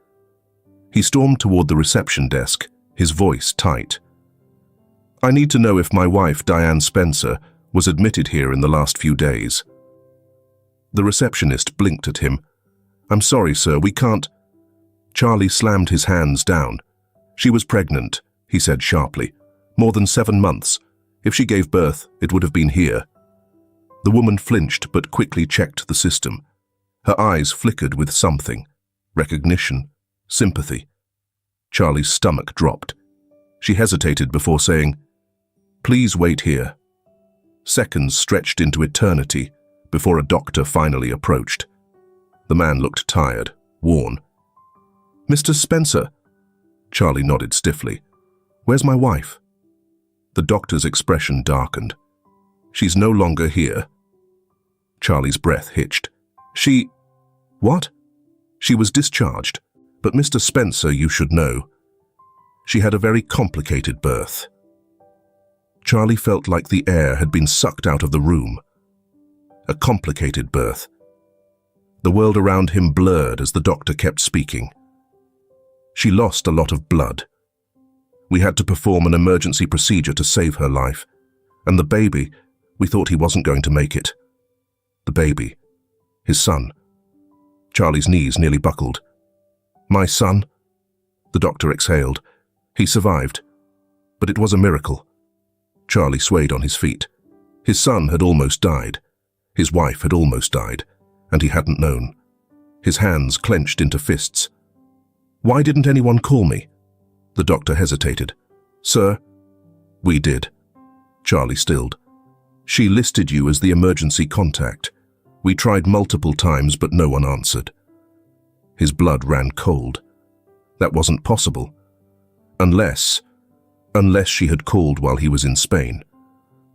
He stormed toward the reception desk, his voice tight. "I need to know if my wife, Diane Spencer, was admitted here in the last few days." The receptionist blinked at him. "I'm sorry, sir, we can't." Charlie slammed his hands down. "She was pregnant," he said sharply. "More than 7 months. If she gave birth, it would have been here." The woman flinched but quickly checked the system. Her eyes flickered with something. Recognition. Sympathy. Charlie's stomach dropped. She hesitated before saying, "Please wait here." Seconds stretched into eternity before a doctor finally approached. The man looked tired, worn. "Mr. Spencer?" Charlie nodded stiffly. "Where's my wife?" The doctor's expression darkened. "She's no longer here." Charlie's breath hitched. "She... What?" "She was discharged. But Mr. Spencer, you should know. She had a very complicated birth." Charlie felt like the air had been sucked out of the room. A complicated birth. The world around him blurred as the doctor kept speaking. "She lost a lot of blood. We had to perform an emergency procedure to save her life. And the baby, we thought he wasn't going to make it." The baby. His son. Charlie's knees nearly buckled. "My son?" The doctor exhaled. "He survived. But it was a miracle." Charlie swayed on his feet. His son had almost died. His wife had almost died, and he hadn't known. His hands clenched into fists. "Why didn't anyone call me?" The doctor hesitated. "Sir?" "We did." Charlie stilled. "She listed you as the emergency contact. We tried multiple times, but no one answered." His blood ran cold. That wasn't possible. Unless she had called while he was in Spain.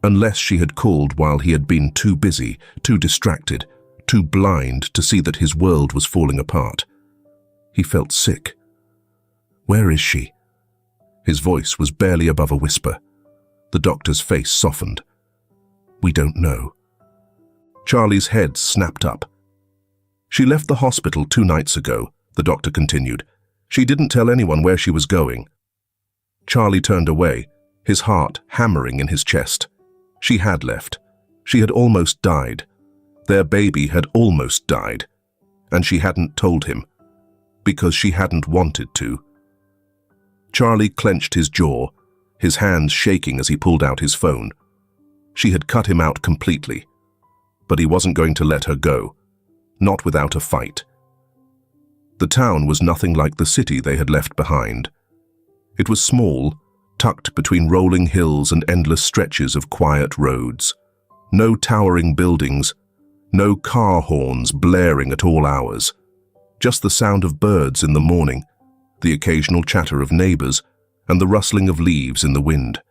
Unless she had called while he had been too busy, too distracted, too blind to see that his world was falling apart. He felt sick. "Where is she?" His voice was barely above a whisper. The doctor's face softened. "We don't know." Charlie's head snapped up. "She left the hospital 2 nights ago," the doctor continued. "She didn't tell anyone where she was going." Charlie turned away, his heart hammering in his chest. She had left. She had almost died. Their baby had almost died. And she hadn't told him. Because she hadn't wanted to. Charlie clenched his jaw, his hands shaking as he pulled out his phone. She had cut him out completely. But he wasn't going to let her go. Not without a fight. The town was nothing like the city they had left behind. It was small, tucked between rolling hills and endless stretches of quiet roads. No towering buildings, no car horns blaring at all hours. Just the sound of birds in the morning, the occasional chatter of neighbors, and the rustling of leaves in the wind.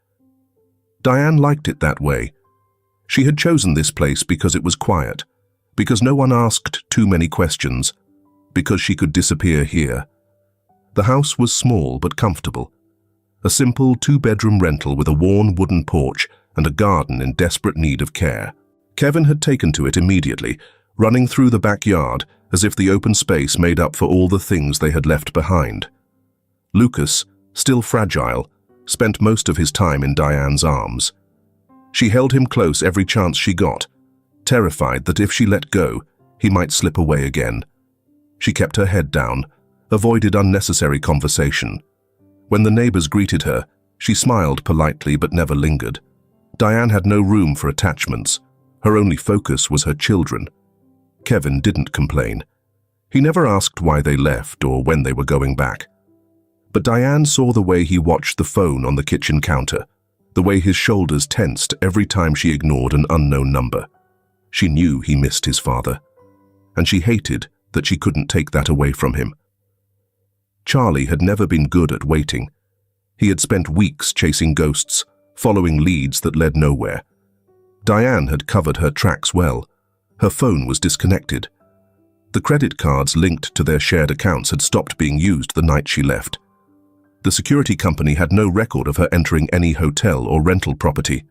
Diane liked it that way. She had chosen this place because it was quiet, because no one asked too many questions, because she could disappear here. The house was small but comfortable. A simple 2-bedroom rental with a worn wooden porch and a garden in desperate need of care. Kevin had taken to it immediately, running through the backyard as if the open space made up for all the things they had left behind. Lucas, still fragile, spent most of his time in Diane's arms. She held him close every chance she got, terrified that if she let go, he might slip away again. She kept her head down, avoided unnecessary conversation. When the neighbors greeted her, she smiled politely but never lingered. Diane had no room for attachments. Her only focus was her children. Kevin didn't complain. He never asked why they left or when they were going back. But Diane saw the way he watched the phone on the kitchen counter, the way his shoulders tensed every time she ignored an unknown number. She knew he missed his father, and she hated that she couldn't take that away from him. Charlie had never been good at waiting. He had spent weeks chasing ghosts, following leads that led nowhere. Diane had covered her tracks well. Her phone was disconnected. The credit cards linked to their shared accounts had stopped being used the night she left. The security company had no record of her entering any hotel or rental property.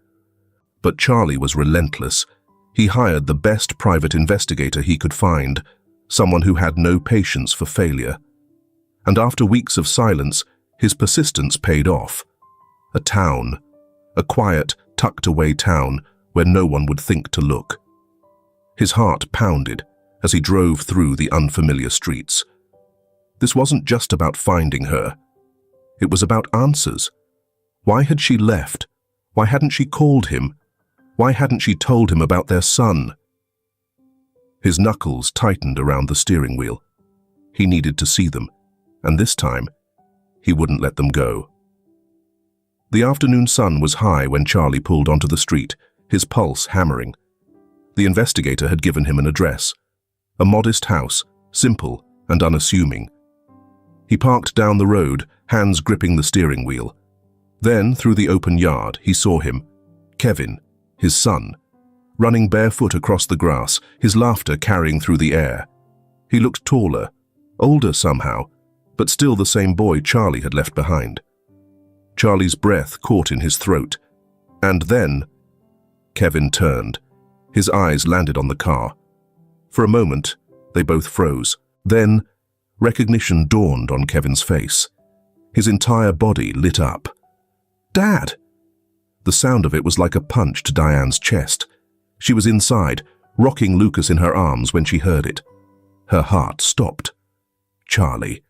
But Charlie was relentless. He hired the best private investigator he could find, someone who had no patience for failure. And after weeks of silence, his persistence paid off. A town, a quiet, tucked-away town where no one would think to look. His heart pounded as he drove through the unfamiliar streets. This wasn't just about finding her. It was about answers. Why had she left? Why hadn't she called him? Why hadn't she told him about their son? His knuckles tightened around the steering wheel. He needed to see them, and this time, he wouldn't let them go. The afternoon sun was high when Charlie pulled onto the street, his pulse hammering. The investigator had given him an address, a modest house, simple and unassuming. He parked down the road, hands gripping the steering wheel. Then, through the open yard, he saw him, Kevin, his son, running barefoot across the grass, his laughter carrying through the air. He looked taller, older somehow, but still the same boy Charlie had left behind. Charlie's breath caught in his throat, and then Kevin turned. His eyes landed on the car. For a moment, they both froze. Then, recognition dawned on Kevin's face. His entire body lit up. "Dad!" The sound of it was like a punch to Diane's chest. She was inside, rocking Lucas in her arms when she heard it. Her heart stopped. Charlie.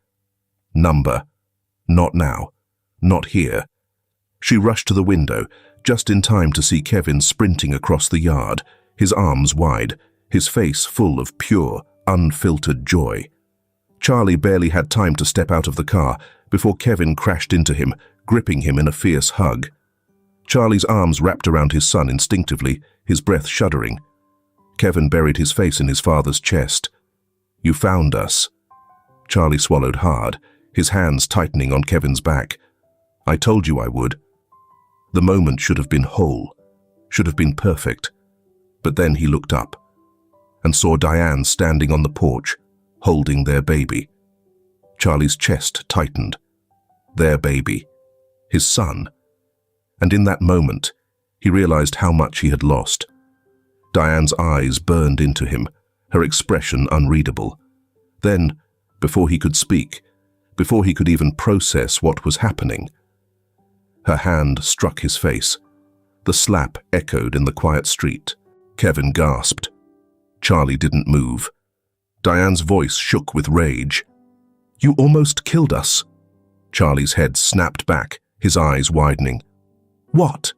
Number. Not now. Not here. She rushed to the window, just in time to see Kevin sprinting across the yard, his arms wide, his face full of pure, unfiltered joy. Charlie barely had time to step out of the car before Kevin crashed into him, gripping him in a fierce hug. Charlie's arms wrapped around his son instinctively, his breath shuddering. Kevin buried his face in his father's chest. "You found us." Charlie swallowed hard, his hands tightening on Kevin's back. "I told you I would." The moment should have been whole, should have been perfect. But then he looked up and saw Diane standing on the porch, holding their baby. Charlie's chest tightened. Their baby. His son. And in that moment, he realized how much he had lost. Diane's eyes burned into him, her expression unreadable. Then, before he could speak, before he could even process what was happening, her hand struck his face. The slap echoed in the quiet street. Kevin gasped. Charlie didn't move. Diane's voice shook with rage. "You almost killed us." Charlie's head snapped back, his eyes widening. "What?"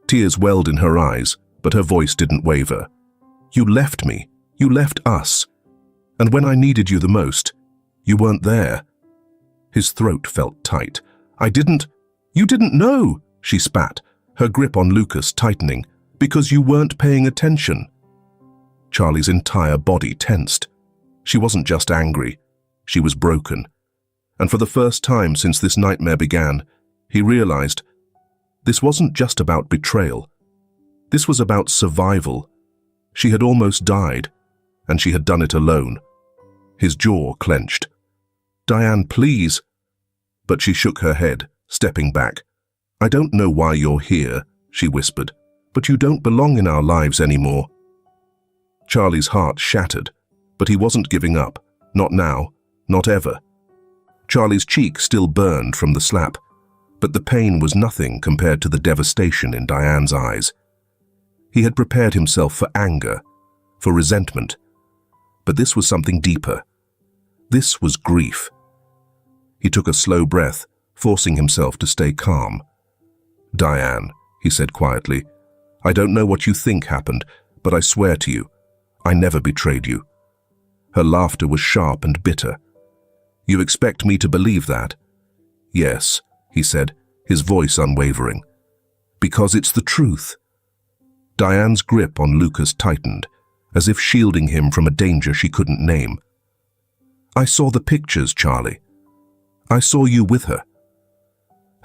Tears welled in her eyes, but her voice didn't waver. "You left me. You left us. And when I needed you the most, you weren't there." His throat felt tight. You didn't know," she spat, her grip on Lucas tightening, "because you weren't paying attention." Charlie's entire body tensed. She wasn't just angry. She was broken. And for the first time since this nightmare began, he realized this wasn't just about betrayal. This was about survival. She had almost died, and she had done it alone. His jaw clenched. "Diane, please." But she shook her head, stepping back. "I don't know why you're here," she whispered, "but you don't belong in our lives anymore." Charlie's heart shattered, but he wasn't giving up. Not now, not ever. Charlie's cheek still burned from the slap, but the pain was nothing compared to the devastation in Diane's eyes. He had prepared himself for anger, for resentment, but this was something deeper. This was grief. He took a slow breath, forcing himself to stay calm. "Diane," he said quietly, "I don't know what you think happened, but I swear to you, I never betrayed you." Her laughter was sharp and bitter. "You expect me to believe that?" "Yes," he said, his voice unwavering. "Because it's the truth." Diane's grip on Lucas tightened, as if shielding him from a danger she couldn't name. "I saw the pictures, Charlie. I saw you with her."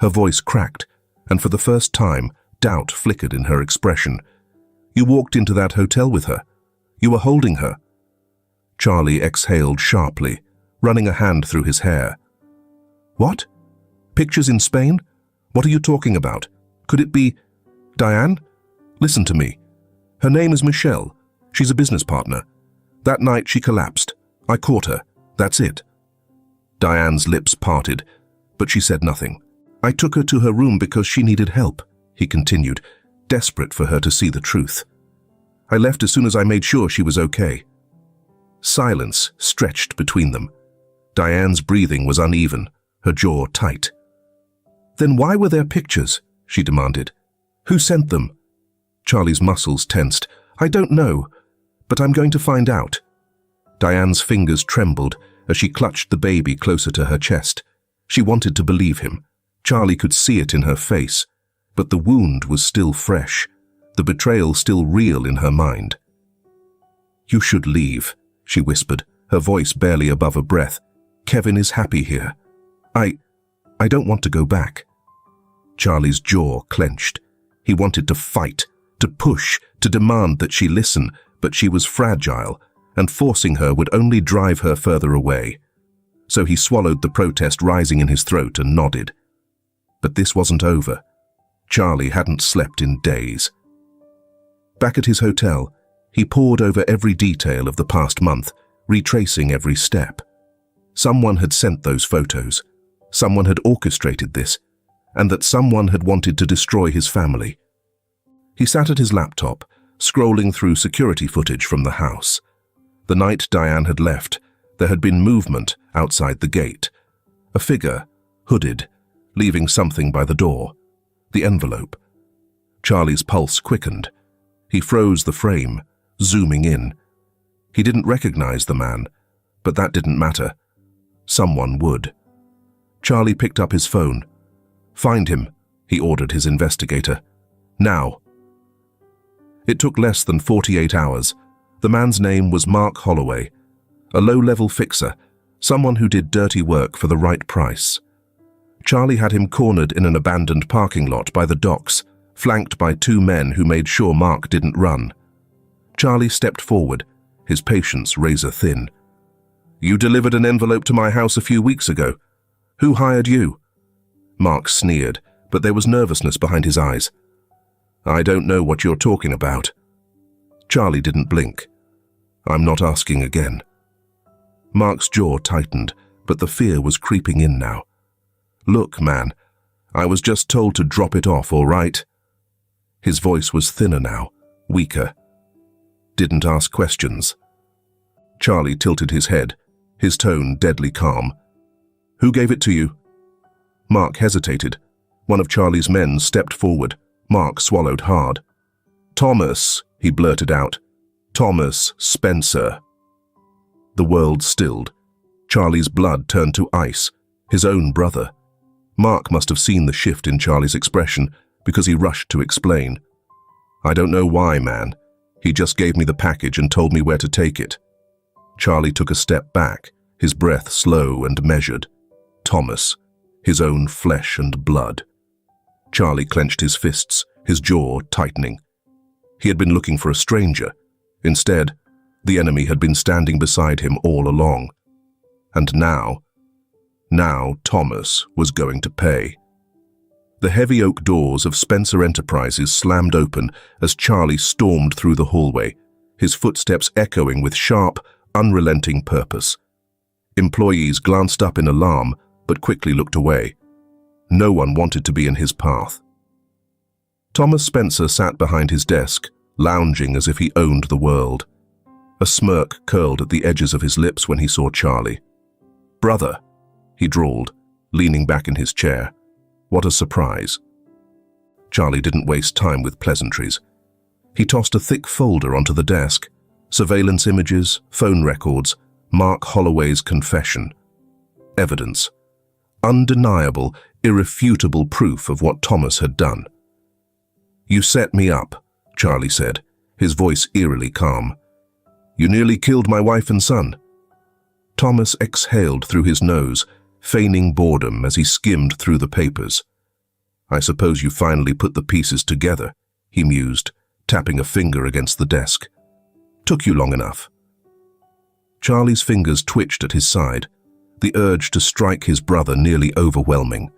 Her voice cracked, and for the first time, doubt flickered in her expression. "You walked into that hotel with her. You were holding her." Charlie exhaled sharply, running a hand through his hair. "What? Pictures in Spain? What are you talking about? Could it be... Diane? Listen to me. Her name is Michelle. She's a business partner. That night she collapsed. I caught her. That's it." Diane's lips parted, but she said nothing. "I took her to her room because she needed help," he continued, desperate for her to see the truth. "I left as soon as I made sure she was okay." Silence stretched between them. Diane's breathing was uneven, her jaw tight. "Then why were there pictures?" she demanded. "Who sent them?" Charlie's muscles tensed. "I don't know, but I'm going to find out." Diane's fingers trembled as she clutched the baby closer to her chest. She wanted to believe him. Charlie could see it in her face, but the wound was still fresh, the betrayal still real in her mind. "You should leave," she whispered, her voice barely above a breath. "Kevin is happy here. I don't want to go back." Charlie's jaw clenched. He wanted to fight, to push, to demand that she listen, but she was fragile, and forcing her would only drive her further away. So he swallowed the protest rising in his throat and nodded. But this wasn't over. Charlie hadn't slept in days. Back at his hotel, he pored over every detail of the past month, retracing every step. Someone had sent those photos. Someone had orchestrated this, and that someone had wanted to destroy his family. He sat at his laptop, scrolling through security footage from the house. The night Diane had left, there had been movement outside the gate. A figure, hooded, leaving something by the door. The envelope. Charlie's pulse quickened. He froze the frame, zooming in. He didn't recognize the man, but that didn't matter. Someone would. Charlie picked up his phone. "Find him," he ordered his investigator. "Now." It took less than 48 hours. The man's name was Mark Holloway, a low-level fixer, someone who did dirty work for the right price. Charlie had him cornered in an abandoned parking lot by the docks, flanked by two men who made sure Mark didn't run. Charlie stepped forward, his patience razor-thin. "You delivered an envelope to my house a few weeks ago. Who hired you?" Mark sneered, but there was nervousness behind his eyes. "I don't know what you're talking about." Charlie didn't blink. "I'm not asking again." Mark's jaw tightened, but the fear was creeping in now. "Look, man, I was just told to drop it off, all right?" His voice was thinner now, weaker. "Didn't ask questions." Charlie tilted his head, his tone deadly calm. "Who gave it to you?" Mark hesitated. One of Charlie's men stepped forward. Mark swallowed hard. "Thomas," he blurted out. "Thomas Spencer." The world stilled. Charlie's blood turned to ice. His own brother. Mark must have seen the shift in Charlie's expression because he rushed to explain. "I don't know why, man. He just gave me the package and told me where to take it." Charlie took a step back, his breath slow and measured. Thomas, his own flesh and blood. Charlie clenched his fists, his jaw tightening. He had been looking for a stranger. Instead, the enemy had been standing beside him all along. And now Thomas was going to pay. The heavy oak doors of Spencer Enterprises slammed open as Charlie stormed through the hallway, his footsteps echoing with sharp, unrelenting purpose. Employees glanced up in alarm, but quickly looked away. No one wanted to be in his path. Thomas Spencer sat behind his desk, lounging as if he owned the world. A smirk curled at the edges of his lips when he saw Charlie. "Brother," he drawled, leaning back in his chair. "What a surprise." Charlie didn't waste time with pleasantries. He tossed a thick folder onto the desk. Surveillance images, phone records, Mark Holloway's confession. Evidence. Undeniable, irrefutable proof of what Thomas had done. "You set me up," Charlie said, his voice eerily calm. "You nearly killed my wife and son." Thomas exhaled through his nose, feigning boredom as he skimmed through the papers. "I suppose you finally put the pieces together," he mused, tapping a finger against the desk. "Took you long enough." Charlie's fingers twitched at his side, the urge to strike his brother nearly overwhelming.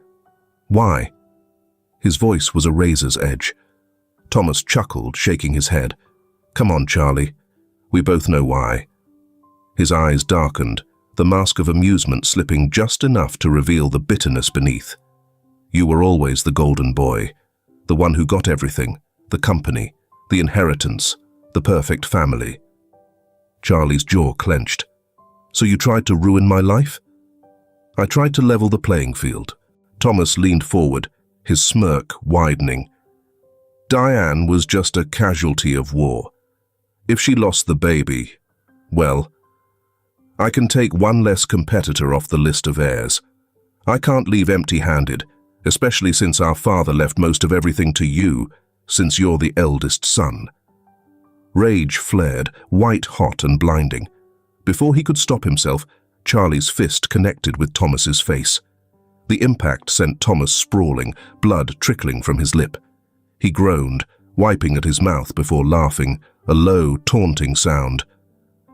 "Why?" His voice was a razor's edge. Thomas chuckled, shaking his head. "Come on, Charlie. We both know why." His eyes darkened, the mask of amusement slipping just enough to reveal the bitterness beneath. "You were always the golden boy, the one who got everything, the company, the inheritance, the perfect family." Charlie's jaw clenched. "So you tried to ruin my life?" I tried to level the playing field. Thomas leaned forward, his smirk widening. Diane was just a casualty of war. If she lost the baby, well, I can take one less competitor off the list of heirs. I can't leave empty-handed, especially since our father left most of everything to you, since you're the eldest son. Rage flared, white-hot and blinding. Before he could stop himself, Charlie's fist connected with Thomas's face. The impact sent Thomas sprawling, blood trickling from his lip. He groaned, wiping at his mouth before laughing, a low, taunting sound.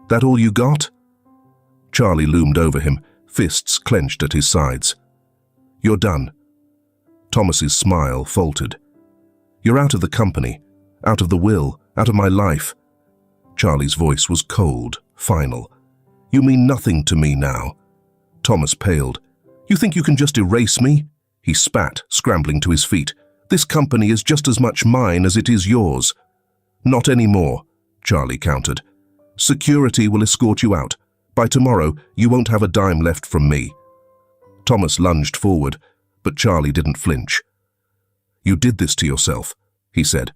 "That all you got?" Charlie loomed over him, fists clenched at his sides. "You're done." Thomas's smile faltered. "You're out of the company, out of the will, out of my life." Charlie's voice was cold, final. "You mean nothing to me now." Thomas paled. "You think you can just erase me?" He spat, scrambling to his feet. "This company is just as much mine as it is yours." "Not anymore," Charlie countered. "Security will escort you out. By tomorrow, you won't have a dime left from me." Thomas lunged forward, but Charlie didn't flinch. "You did this to yourself," he said,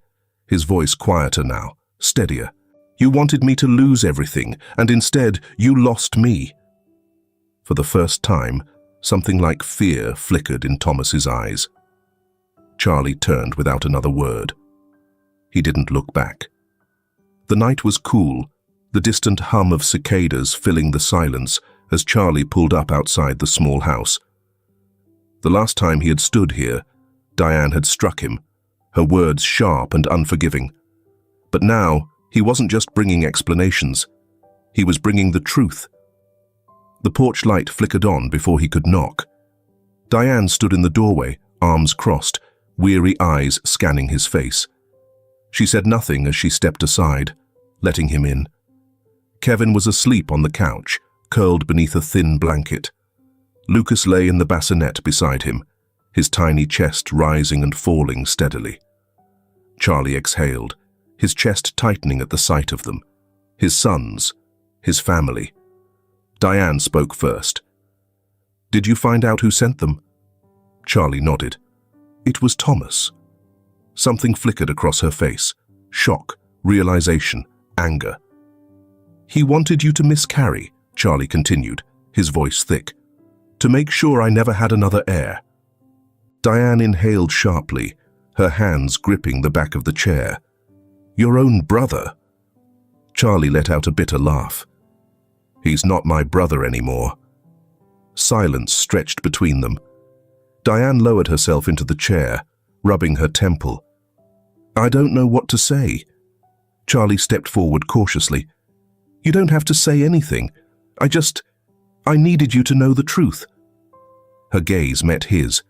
his voice quieter now, steadier. "You wanted me to lose everything, and instead you lost me." For the first time, something like fear flickered in Thomas's eyes. Charlie turned without another word. He didn't look back. The night was cool, the distant hum of cicadas filling the silence as Charlie pulled up outside the small house. The last time he had stood here, Diane had struck him, her words sharp and unforgiving. But now, he wasn't just bringing explanations. He was bringing the truth. The porch light flickered on before he could knock. Diane stood in the doorway, arms crossed, weary eyes scanning his face. She said nothing as she stepped aside, letting him in. Kevin was asleep on the couch, curled beneath a thin blanket. Lucas lay in the bassinet beside him, his tiny chest rising and falling steadily. Charlie exhaled, his chest tightening at the sight of them. His sons, his family. Diane spoke first. "Did you find out who sent them?" Charlie nodded. It was Thomas. Something flickered across her face. Shock, realization, anger. "He wanted you to miscarry," Charlie continued, his voice thick, "to make sure I never had another heir." Diane inhaled sharply, her hands gripping the back of the chair. "Your own brother?" Charlie let out a bitter laugh. "He's not my brother anymore." Silence stretched between them. Diane lowered herself into the chair, rubbing her temple. "I don't know what to say." Charlie stepped forward cautiously. "You don't have to say anything. I needed you to know the truth." Her gaze met his.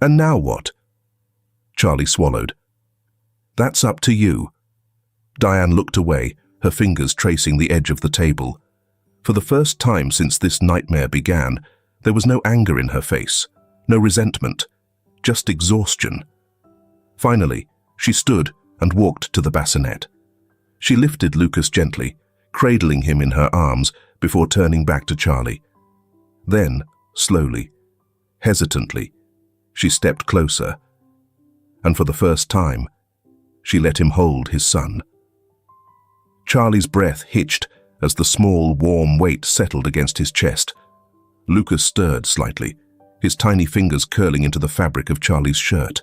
"And now what?" Charlie swallowed. "That's up to you." Diane looked away, her fingers tracing the edge of the table. For the first time since this nightmare began, there was no anger in her face, no resentment, just exhaustion. Finally, she stood and walked to the bassinet. She lifted Lucas gently, cradling him in her arms before turning back to Charlie. Then, slowly, hesitantly, she stepped closer, and for the first time, she let him hold his son. Charlie's breath hitched as the small, warm weight settled against his chest. Lucas stirred slightly, his tiny fingers curling into the fabric of Charlie's shirt.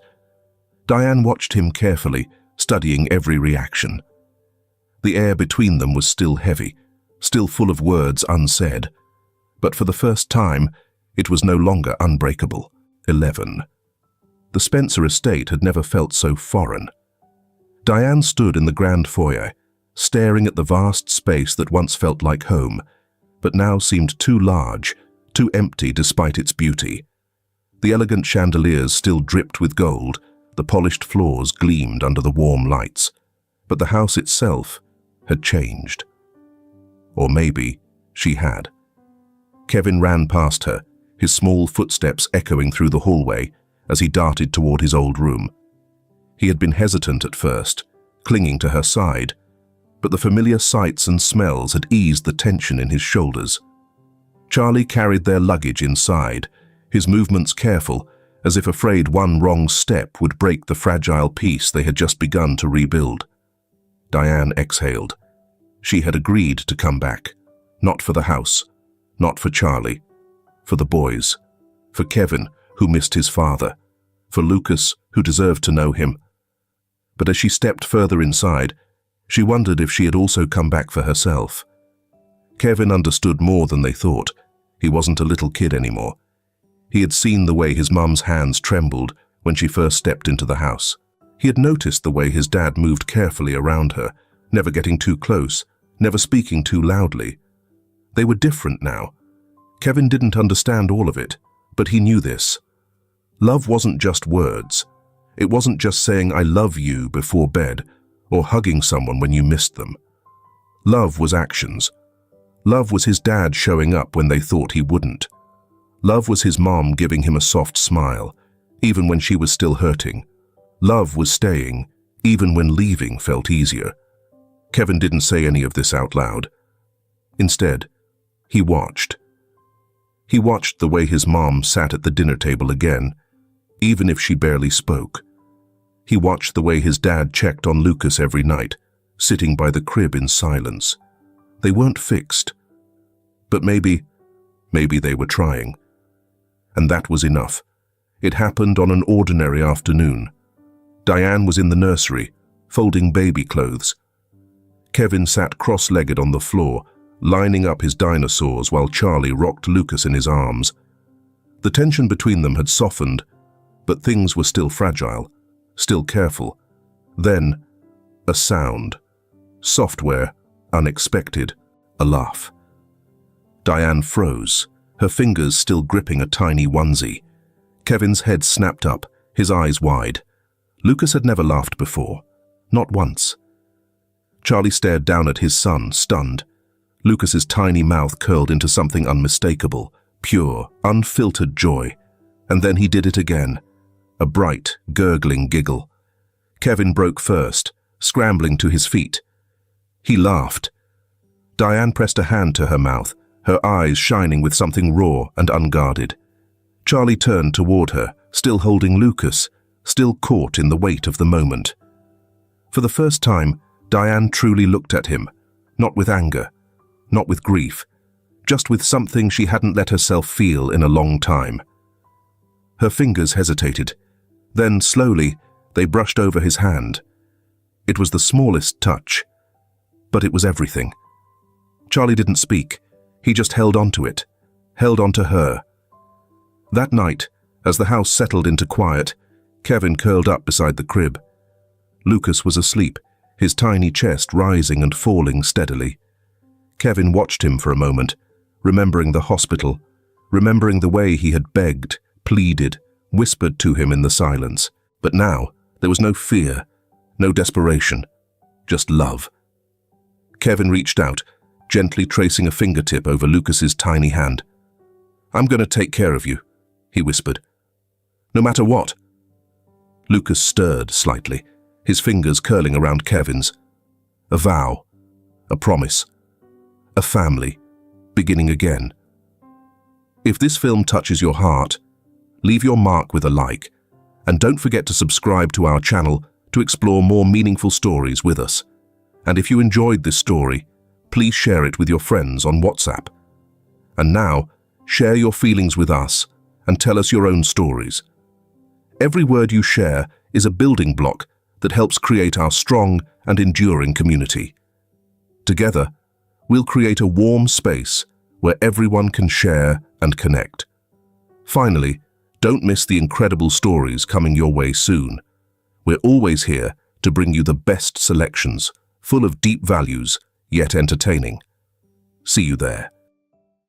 Diane watched him carefully, studying every reaction. The air between them was still heavy, still full of words unsaid. But for the first time, it was no longer unbreakable. 11. The Spencer estate had never felt so foreign. Diane stood in the grand foyer, staring at the vast space that once felt like home, but now seemed too large, too empty despite its beauty. The elegant chandeliers still dripped with gold, the polished floors gleamed under the warm lights, but the house itself had changed. Or maybe she had. Kevin ran past her, his small footsteps echoing through the hallway as he darted toward his old room. He had been hesitant at first, clinging to her side, but the familiar sights and smells had eased the tension in his shoulders. Charlie carried their luggage inside, his movements careful, as if afraid one wrong step would break the fragile peace they had just begun to rebuild. Diane exhaled. She had agreed to come back, not for the house, not for Charlie, for the boys, for Kevin, who missed his father, for Lucas, who deserved to know him. But as she stepped further inside, she wondered if she had also come back for herself. Kevin understood more than they thought. He wasn't a little kid anymore. He had seen the way his mum's hands trembled when she first stepped into the house. He had noticed the way his dad moved carefully around her, never getting too close, never speaking too loudly. They were different now. Kevin didn't understand all of it, but he knew this. Love wasn't just words. It wasn't just saying "I love you" before bed, or hugging someone when you missed them. Love was actions. Love was his dad showing up when they thought he wouldn't. Love was his mom giving him a soft smile, even when she was still hurting. Love was staying, even when leaving felt easier. Kevin didn't say any of this out loud. Instead, he watched. He watched the way his mom sat at the dinner table again, even if she barely spoke. He watched the way his dad checked on Lucas every night, sitting by the crib in silence. They weren't fixed, but maybe they were trying. And that was enough. It happened on an ordinary afternoon. Diane was in the nursery, folding baby clothes. Kevin sat cross-legged on the floor, lining up his dinosaurs while Charlie rocked Lucas in his arms. The tension between them had softened, but things were still fragile, still careful. Then, a sound. Software, unexpected, a laugh. Diane froze, her fingers still gripping a tiny onesie. Kevin's head snapped up, his eyes wide. Lucas had never laughed before, not once. Charlie stared down at his son, stunned. Lucas's tiny mouth curled into something unmistakable, pure, unfiltered joy. And then he did it again, a bright, gurgling giggle. Kevin broke first, scrambling to his feet. He laughed. Diane pressed a hand to her mouth, her eyes shining with something raw and unguarded. Charlie turned toward her, still holding Lucas, still caught in the weight of the moment. For the first time, Diane truly looked at him, not with anger, not with grief, just with something she hadn't let herself feel in a long time. Her fingers hesitated. Then, slowly, they brushed over his hand. It was the smallest touch, but it was everything. Charlie didn't speak. He just held onto it, held onto her. That night, as the house settled into quiet, Kevin curled up beside the crib. Lucas was asleep, his tiny chest rising and falling steadily. Kevin watched him for a moment, remembering the hospital, remembering the way he had begged, pleaded, whispered to him in the silence. But now, there was no fear, no desperation, just love. Kevin reached out, gently tracing a fingertip over Lucas's tiny hand. "I'm going to take care of you," he whispered. "No matter what." Lucas stirred slightly, his fingers curling around Kevin's. A vow, a promise, a family, beginning again. If this film touches your heart, leave your mark with a like, and don't forget to subscribe to our channel to explore more meaningful stories with us. And if you enjoyed this story, please share it with your friends on WhatsApp. And now, share your feelings with us and tell us your own stories. Every word you share is a building block that helps create our strong and enduring community. Together, we'll create a warm space where everyone can share and connect. Finally, don't miss the incredible stories coming your way soon. We're always here to bring you the best selections, full of deep values, yet entertaining. See you there.